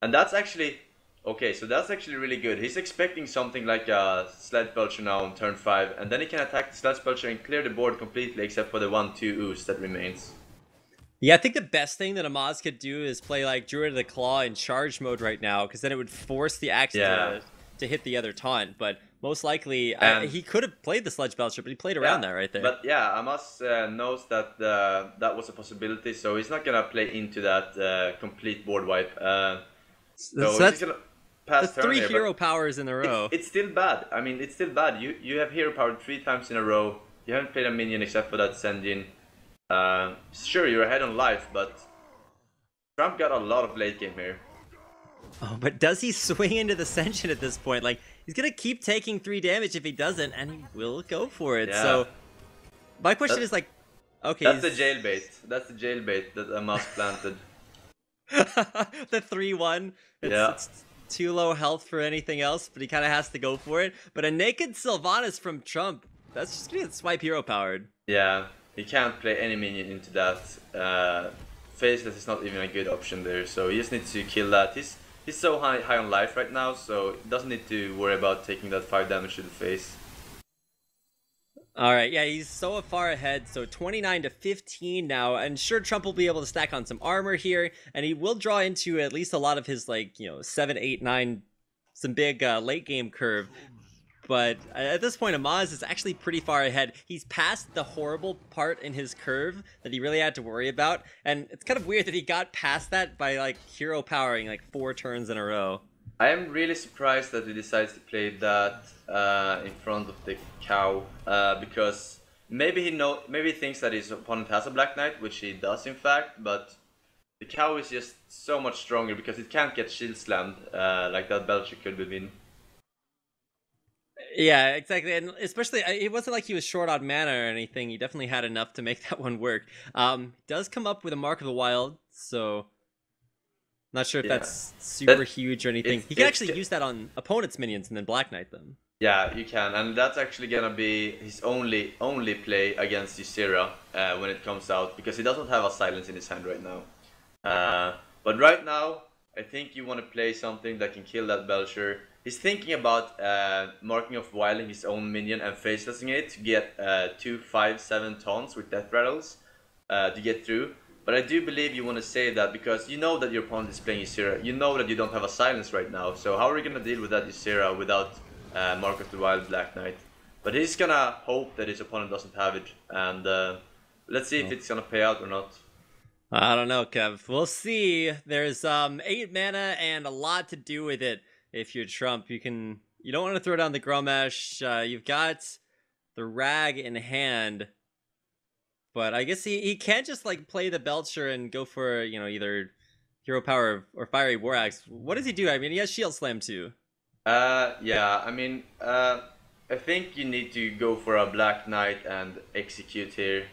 S1: And that's actually... Okay, so that's actually really good. He's expecting something like a Sledge Belcher now on turn 5, and then he can attack the Sledge Belcher and clear the board completely except for the 1-2 ooze that remains.
S2: Yeah, I think the best thing that Amaz could do is play like Druid of the Claw in charge mode right now, because then it would force the axe to hit the other taunt. But most likely, he could have played the Sledge Belcher, but he played around that right there.
S1: But yeah, Amaz knows that that was a possibility, so he's not gonna play into that complete board wipe. So he's gonna pass turn
S2: 3
S1: here,
S2: hero powers in a row.
S1: It's still bad. I mean, it's still bad. You have hero power 3 times in a row. You haven't played a minion except for that Senjin. Sure, you're ahead on life, but Trump got a lot of late game here.
S2: Oh, but does he swing into the Sentient at this point? Like, he's gonna keep taking 3 damage if he doesn't, and he will go for it.
S1: Yeah,
S2: So, my question is like, okay,
S1: that's the jailbait. That's the jailbait that Amaz planted.
S2: the 3-1.
S1: Yeah.
S2: It's too low health for anything else, but he kind of has to go for it. But a naked Sylvanas from Trump, that's just gonna get swipe hero powered.
S1: Yeah, he can't play any minion into that. Faceless is not even a good option there, so he just needs to kill that. He's so high on life right now, so he doesn't need to worry about taking that 5 damage to the face.
S2: All right, yeah, he's so far ahead, so 29 to 15 now, and sure, Trump will be able to stack on some armor here, and he will draw into at least a lot of his, like, 7, 8, 9, some big late game curve. But at this point, Amaz is actually pretty far ahead. He's past the horrible part in his curve that he really had to worry about, and it's kind of weird that he got past that by, like, hero powering, like, 4 turns in a row.
S1: I am really surprised that he decides to play that in front of the cow, because maybe he thinks that his opponent has a Black Knight, which he does in fact, but the cow is just so much stronger because it can't get shield slammed like that Belcher could have been.
S2: Yeah, exactly, and especially it wasn't like he was short on mana or anything. He definitely had enough to make that one work. Does come up with a Mark of the Wild, so not sure if that's super huge or anything. He can actually use that on opponent's minions and then Black Knight them.
S1: Yeah, you can, and that's actually gonna be his only play against Ysera when it comes out, because he doesn't have a silence in his hand right now. But right now, I think you want to play something that can kill that Belcher. He's thinking about marking of wilding his own minion and facelessing it to get 2, 5, 7 taunts with death rattles to get through. But I do believe you want to save that because you know that your opponent is playing Ysera. You know that you don't have a silence right now. So how are you going to deal with that Ysera without Mark of the Wild Black Knight? But he's going to hope that his opponent doesn't have it. And let's see if it's going to pay out or not.
S2: I don't know, Kev. We'll see. There's 8 mana and a lot to do with it. If you're Trump, you don't want to throw down the Grommash. You've got the Rag in hand. But I guess he can't just like play the Belcher and go for, either Hero Power or Fiery War Axe. What does he do? I mean, he has Shield Slam too.
S1: Yeah, I mean, I think you need to go for a Black Knight and execute here.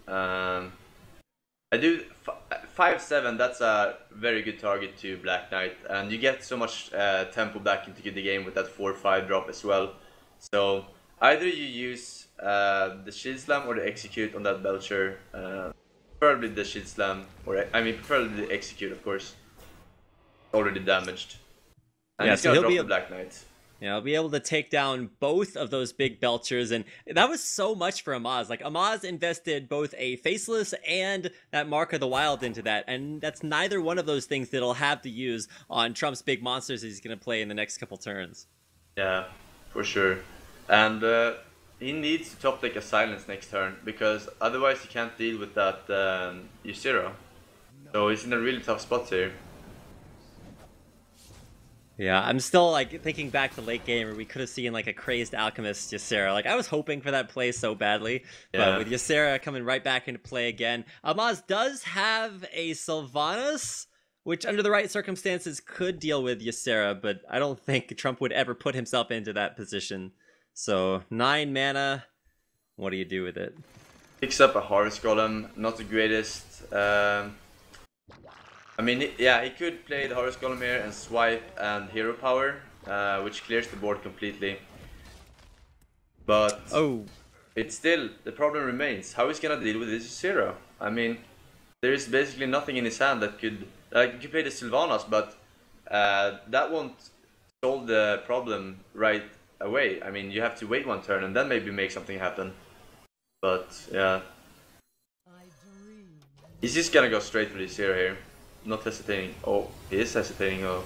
S1: I do 5/7. That's a very good target to Black Knight, and you get so much tempo back into the game with that 4/5 drop as well. So either you use the Shield Slam or the execute on that Belcher. Preferably the Shield Slam, or preferably the execute, of course. Already damaged, and
S2: yeah,
S1: he's
S2: so
S1: gonna drop the Black Knight.
S2: Yeah, I'll be able to take down both of those big Belchers, and that was so much for Amaz. Like, Amaz invested both a Faceless and that Mark of the Wild into that, and that's neither one of those things that he'll have to use on Trump's big monsters he's going to play in the next couple turns.
S1: Yeah, for sure. And he needs to top deck a Silence next turn, because otherwise he can't deal with that Ysera. So he's in a really tough spot here.
S2: Yeah, I'm still like thinking back to late game where we could have seen like a crazed alchemist Ysera. Like, I was hoping for that play so badly, but with Ysera coming right back into play again, Amaz does have a Sylvanas, which under the right circumstances could deal with Ysera, but I don't think Trump would ever put himself into that position. So 9 mana, what do you do with it?
S1: Picks up a Harvest Golem, not the greatest. I mean, yeah, he could play the Horus Golem here and swipe and Hero Power, which clears the board completely. But it's still, the problem remains. How is he gonna deal with this Ysera? I mean, there is basically nothing in his hand that could, you could play the Sylvanas, but that won't solve the problem right away. I mean, you have to wait 1 turn and then maybe make something happen. But yeah, he's just gonna go straight for the Ysera here. Not hesitating. Oh, he is hesitating. Oh.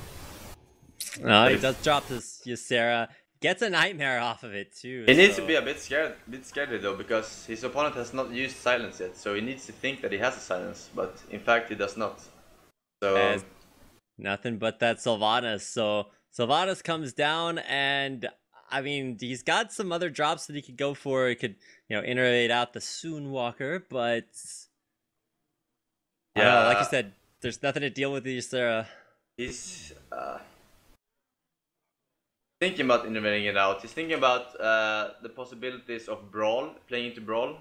S2: No, he does drop this Ysera. Gets a Nightmare off of it too.
S1: He needs to be a bit scared though, because his opponent has not used Silence yet, so he needs to think that he has a Silence, but in fact he does not. So
S2: nothing but that Sylvanas. So Sylvanas comes down, and I mean, he's got some other drops that he could go for. He could, iterate out the Soonwalker, but I don't know, like you
S1: Yeah,
S2: said, there's nothing to deal with these, Sarah.
S1: he's thinking about innovating it out. He's thinking about the possibilities of brawl, playing into brawl.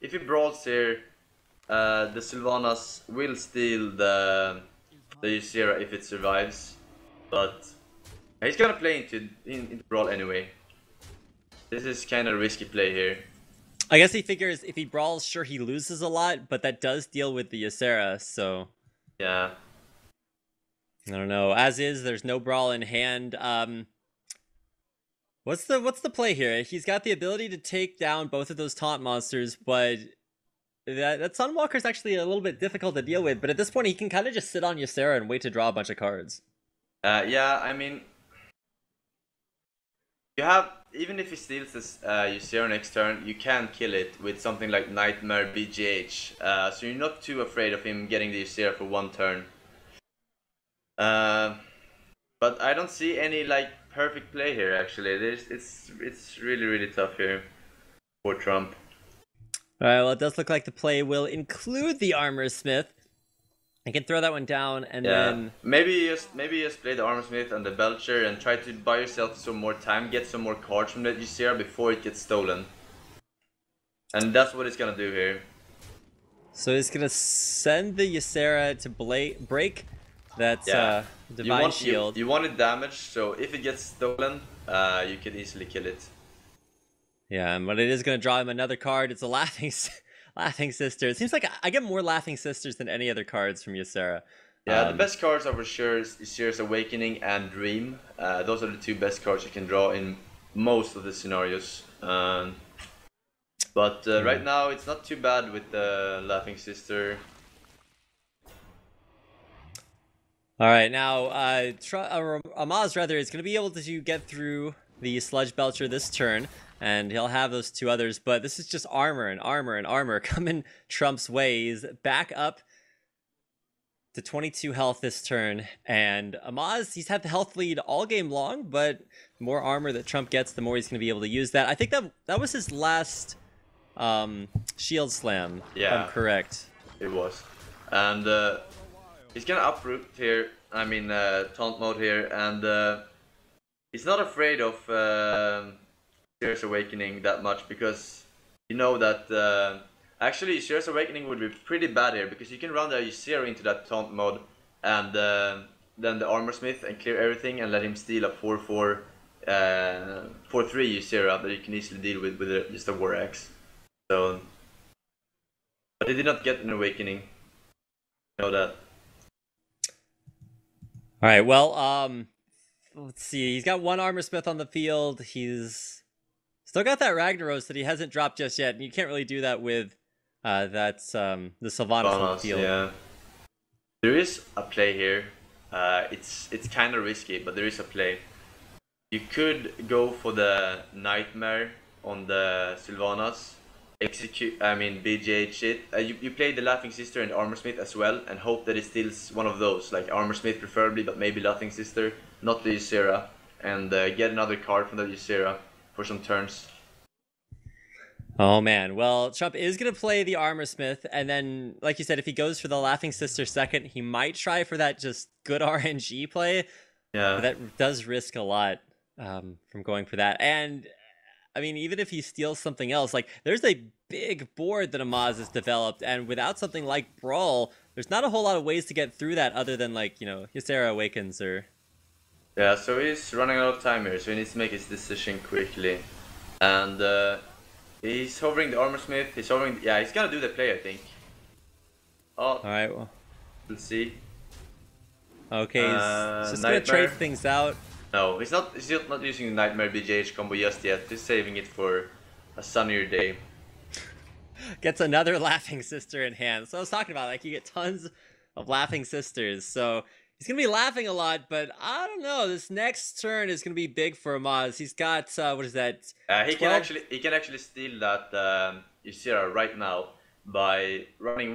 S1: If he brawls here, the Sylvanas will steal the Ysera if it survives, but he's gonna play into brawl anyway. This is kind of risky play here.
S2: I guess he figures if he brawls, sure, he loses a lot, but that does deal with the Ysera, so...
S1: Yeah.
S2: I don't know. As is, there's no brawl in hand. What's the play here? He's got the ability to take down both of those taunt monsters, but that Sunwalker's actually a little bit difficult to deal with. But at this point, he can kind of just sit on Ysera and wait to draw a bunch of cards.
S1: Yeah, I mean, you have, even if he steals this Ysera next turn, you can kill it with something like Nightmare BGH. So you're not too afraid of him getting the Ysera for one turn. But I don't see any like perfect play here actually. It's really tough here for Trump.
S2: Alright, well, it does look like the play will include the Armor Smith. I can throw that one down and then...
S1: Maybe you just play the Armor Smith and the Belcher and try to buy yourself some more time, get some more cards from the Ysera before it gets stolen. And that's what it's gonna do here.
S2: So he's gonna send the Ysera to break that Divine Shield.
S1: You want it damaged, so if it gets stolen, you could easily kill it.
S2: Yeah, but it is going to draw him another card. It's a Laughing Sister. It seems like I get more Laughing Sisters than any other cards from Ysera.
S1: Yeah, the best cards are for sure Ysera's Awakening and Dream. Those are the two best cards you can draw in most of the scenarios. But right now, it's not too bad with the Laughing Sister.
S2: All right, now Amaz rather is going to be able to get through the Sludge Belcher this turn, and he'll have those two others. But this is just armor and armor and armor coming Trump's way. He's back up to 22 health this turn, and Amaz, he's had the health lead all game long, but the more armor that Trump gets, the more he's going to be able to use that. I think that was his last shield slam.
S1: Yeah,
S2: if I'm correct.
S1: It was, and he's gonna uproot here. I mean, taunt mode here, and he's not afraid of Ysera's Awakening that much because you know that actually Ysera's Awakening would be pretty bad here because you can run the Ysera into that taunt mode and then the Armor Smith and clear everything and let him steal a 4/4 4/3 Ysera that you can easily deal with just a War Axe. So, but he did not get an Awakening. You know that.
S2: All right, well, let's see. He's got one Armor Smith on the field. He's still got that Ragnaros that he hasn't dropped just yet, and you can't really do that with the Sylvanas on the field.
S1: Yeah. There is a play here. It's kind of risky, but there is a play. You could go for the Nightmare on the Sylvanas. BGH it. You play the Laughing Sister and Armor Smith as well, and hope that it steals one of those, like Armor Smith preferably, but maybe Laughing Sister, not the Ysera, and get another card from the Ysera for some turns.
S2: Oh man, well, Trump is going to play the Armor Smith, and then, like you said, if he goes for the Laughing Sister second, he might try for that just good RNG play.
S1: Yeah.
S2: But that does risk a lot from going for that. And, I mean, even if he steals something else, like, there's a big board that Amaz has developed, and without something like Brawl, there's not a whole lot of ways to get through that other than, like, you know, Ysera Awakens or...
S1: Yeah, so he's running out of time here, so he needs to make his decision quickly. And, he's hovering the Armor Smith, he's hovering... Yeah, he's gonna do the play, I think. Oh.
S2: Alright, well...
S1: We'll see.
S2: Okay, he's just gonna trade things out.
S1: No, he's not using the Nightmare BJH combo just yet. He's saving it for a sunnier day.
S2: Gets another Laughing Sister in hand. So I was talking about, like, you get tons of Laughing Sisters. So he's gonna be laughing a lot, but I don't know. This next turn is gonna be big for Amaz. He's got what is that?
S1: He can actually steal that Ysera right now by running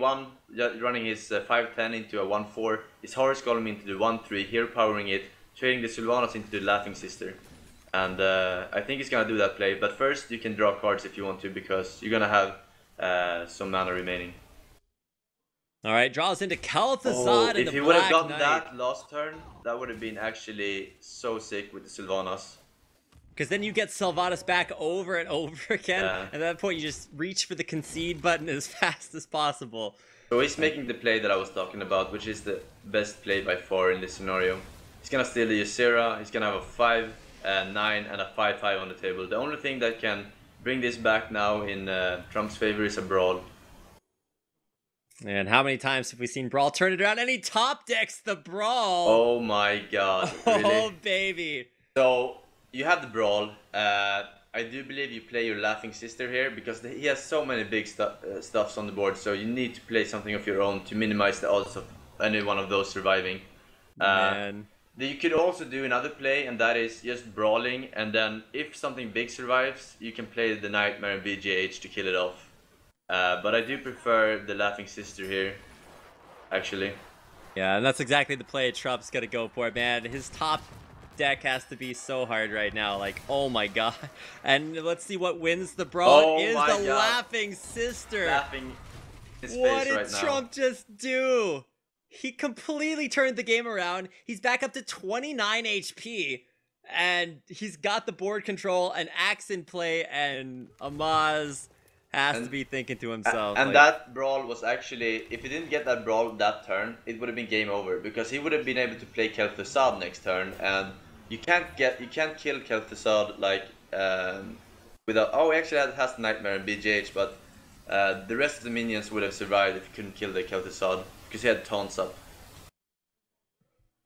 S1: his 5/10 into a 1/4, his Horus Golem into the 1/3, here powering it, trading the Sylvanas into the Laughing Sister. And I think he's gonna do that play, but first you can draw cards if you want to, because you're gonna have some mana remaining.
S2: All right, draws into Kel'Thuzad
S1: Oh,
S2: and
S1: if
S2: the
S1: he would have
S2: Black
S1: gotten
S2: Knight.
S1: that last turn, that would have been actually so sick with the Sylvanas.
S2: Because then you get Sylvanas back over and over again.
S1: Yeah.
S2: And at that point, you just reach for the concede button as fast as possible.
S1: So he's making the play that I was talking about, which is the best play by far in this scenario. He's gonna steal the Ysera, he's gonna have a 5, a 9, and a 5-5 on the table. The only thing that can bring this back now in Trump's favor is a Brawl.
S2: And how many times have we seen Brawl turn it around? And he top decks the Brawl.
S1: Oh my god, really?
S2: Oh, baby.
S1: So, you have the Brawl. I do believe you play your Laughing Sister here because he has so many big stuffs on the board, so you need to play something of your own to minimize the odds of any one of those surviving.
S2: Man.
S1: You could also do another play, and that is just brawling, and then if something big survives, you can play the Nightmare and BGH to kill it off. But I do prefer the Laughing Sister here, actually.
S2: Yeah, and that's exactly the play Trump's gonna go for, man. His top deck has to be so hard right now, like, oh my god. And let's see what wins the brawl.
S1: Oh
S2: It is
S1: my
S2: the
S1: god.
S2: Laughing Sister.
S1: Laughing his
S2: What
S1: face
S2: did
S1: right now.
S2: Trump just do? He completely turned the game around. He's back up to 29 HP. And he's got the board control, an axe in play, and Amaz has to be thinking to himself.
S1: And
S2: like,
S1: that brawl was actually, if he didn't get that brawl that turn, it would have been game over because he would have been able to play Kel'Thuzad next turn, and you can't kill Kel'Thuzad like without. Oh, he actually has Nightmare and BGH, but the rest of the minions would have survived if he couldn't kill the Kel'Thuzad because he had taunts up.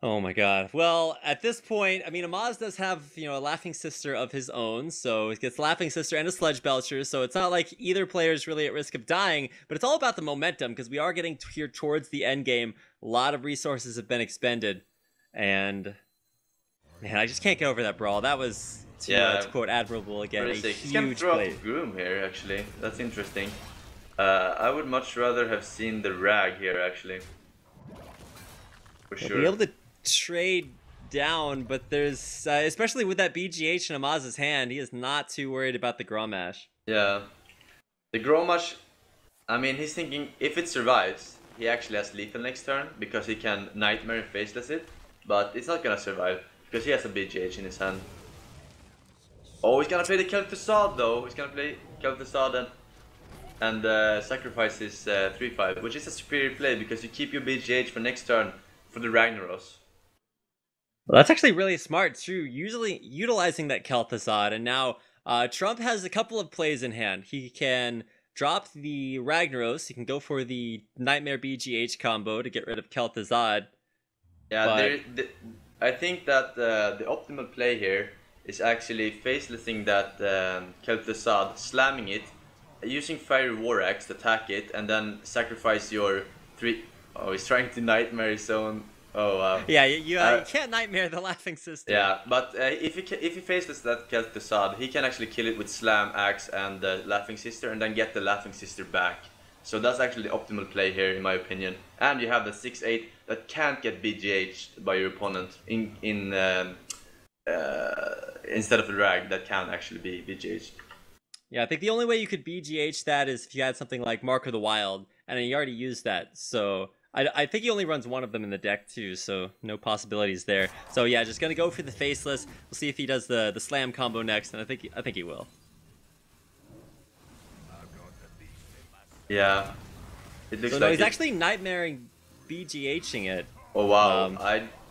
S2: oh my god. Well, at this point, I mean, Amaz does have, a Laughing Sister of his own, so he gets Laughing Sister and a Sledge Belcher, so it's not like either player is really at risk of dying, but it's all about the momentum, because we are getting here towards the end game. A lot of resources have been expended, and man, I just can't get over that brawl. That was, to quote Admirable again, a
S1: He's gonna
S2: huge
S1: throw
S2: play.
S1: up Groom here, actually. That's interesting. I would much rather have seen the Rag here, actually. For
S2: We'll
S1: sure.
S2: be able to trade down, but there's especially with that BGH in Amaz's hand, he is not too worried about the Grommash.
S1: Yeah. The Grommash, I mean, he's thinking if it survives, he actually has lethal next turn because he can Nightmare and Faceless it, but it's not gonna survive because he has a BGH in his hand. Oh, he's gonna play the Kel'Thuzad though. He's gonna play Kel'Thuzad and sacrifice his 3-5, which is a superior play because you keep your BGH for next turn for the Ragnaros.
S2: Well, that's actually really smart too, usually utilizing that Kel'Thuzad, and now Trump has a couple of plays in hand. He can drop the Ragnaros, he can go for the Nightmare BGH combo to get rid of Kel'Thuzad.
S1: Yeah, I think that the optimal play here is actually facelessing that Kel'Thuzad, slamming it, using Fiery War Axe to attack it, and then sacrifice your 3... Oh, he's trying to Nightmare his own... Oh, wow.
S2: Yeah, you can't Nightmare the Laughing Sister.
S1: Yeah, but if he faces that Kel'Thuzad, he can actually kill it with Slam, Axe, and the Laughing Sister, and then get the Laughing Sister back. So that's actually the optimal play here, in my opinion. And you have the 6-8 that can't get BGH'd by your opponent instead of the Rag that can actually be BGH'd.
S2: Yeah, I think the only way you could BGH that is if you had something like Mark of the Wild, and he already used that, so... I think he only runs one of them in the deck too, so no possibilities there. So yeah, just gonna go for the Faceless. We'll see if he does the slam combo next, and I think he will.
S1: Yeah, it looks
S2: So
S1: like
S2: no, he's actually Nightmaring BGHing it.
S1: Oh wow,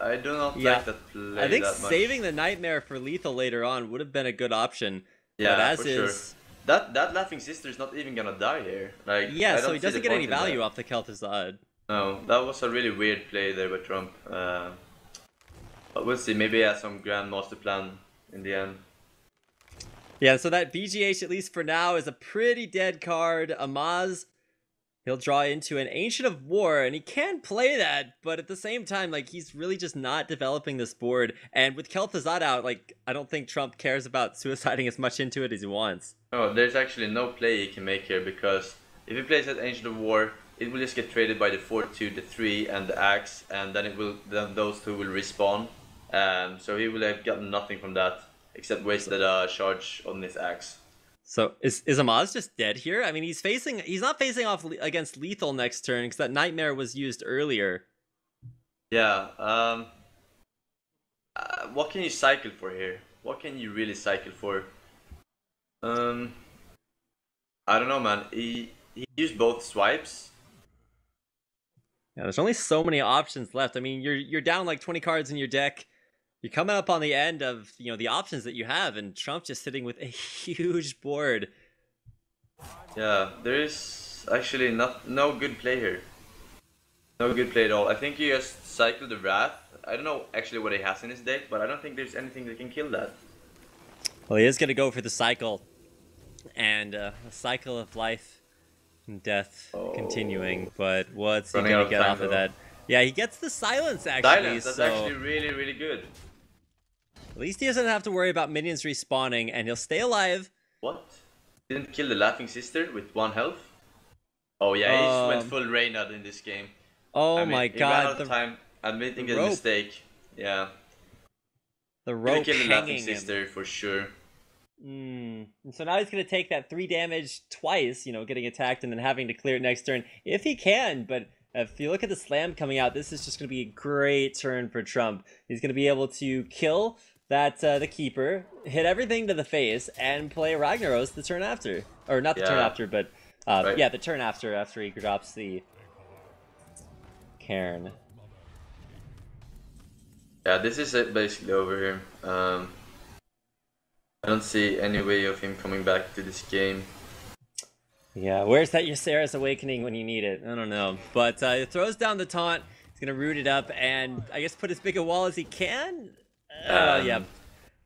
S1: I do not like that play.
S2: I think
S1: that much.
S2: saving the Nightmare for lethal later on would have been a good option.
S1: Yeah,
S2: but as
S1: for
S2: is,
S1: sure. That Laughing Sister is not even gonna die here. Like,
S2: yeah,
S1: I
S2: so
S1: don't
S2: he
S1: see
S2: doesn't
S1: the
S2: get any
S1: point in
S2: value
S1: that.
S2: off the Kel'Thuzad.
S1: No, that was a really weird play there by Trump. But we'll see. Maybe he has some grand master plan in the end.
S2: Yeah, so that BGH, at least for now, is a pretty dead card. Amaz, he'll draw into an Ancient of War, and he can play that, but at the same time, like, he's really just not developing this board. And with Kel'Thuzad out, like, I don't think Trump cares about suiciding as much into it as he wants.
S1: Oh, there's actually no play he can make here because if he plays that Ancient of War, it will just get traded by the 4-2, the 3, and the Axe, and then those two will respawn. So he will have gotten nothing from that except wasted a charge on his Axe.
S2: So is Amaz just dead here? I mean, he's not facing off against lethal next turn because that nightmare was used earlier.
S1: Yeah. What can you cycle for here? What can you really cycle for? Um, I don't know, man. He used both swipes.
S2: Yeah, there's only so many options left. I mean, you're down like 20 cards in your deck. You're coming up on the end of the options that you have, and Trump just sitting with a huge board.
S1: Yeah, there is actually no good play here. No good play at all. I think he just cycled the Wrath. I don't know actually what he has in his deck, but I don't think there's anything that can kill that.
S2: Well, he is going to go for the cycle, and a cycle of life and death continuing. But what's he going to get off of that? Yeah, he gets the silence actually.
S1: Silence, that's actually really, really good.
S2: At least he doesn't have to worry about minions respawning, and he'll stay alive.
S1: What? Didn't kill the Laughing Sister with 1 health? Oh yeah, he just went full Reynard in this game.
S2: Oh
S1: I mean,
S2: my
S1: god. He ran out of time admitting a mistake. Yeah.
S2: The rope
S1: killed the Laughing
S2: hanging
S1: Sister for sure.
S2: And so now he's going to take that 3 damage twice, getting attacked and then having to clear it next turn, if he can. But if you look at the slam coming out, this is just going to be a great turn for Trump. He's going to be able to kill that the Keeper, hit everything to the face, and play Ragnaros the turn after. Or not the turn after, but yeah, the turn after he drops the Cairn.
S1: Yeah, this is it basically over here. I don't see any way of him coming back to this game.
S2: Yeah, where's that Ysera's Awakening when you need it? I don't know. But it throws down the taunt. He's going to root it up and I guess put as big a wall as he can. Yeah.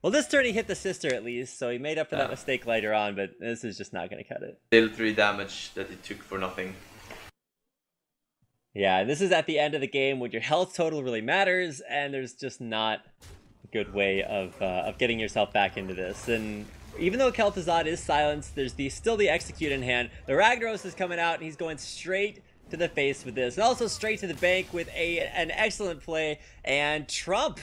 S2: Well, this turn he hit the sister at least, so he made up for that mistake later on, but this is just not going to cut it.
S1: Still 3 damage that he took for nothing.
S2: Yeah, this is at the end of the game when your health total really matters, and there's just not a good way of getting yourself back into this. And even though Kel'Thuzad is silenced, there's still the Execute in hand. The Ragnaros is coming out, and he's going straight to the face with this. And also straight to the bank with an excellent play. And Trump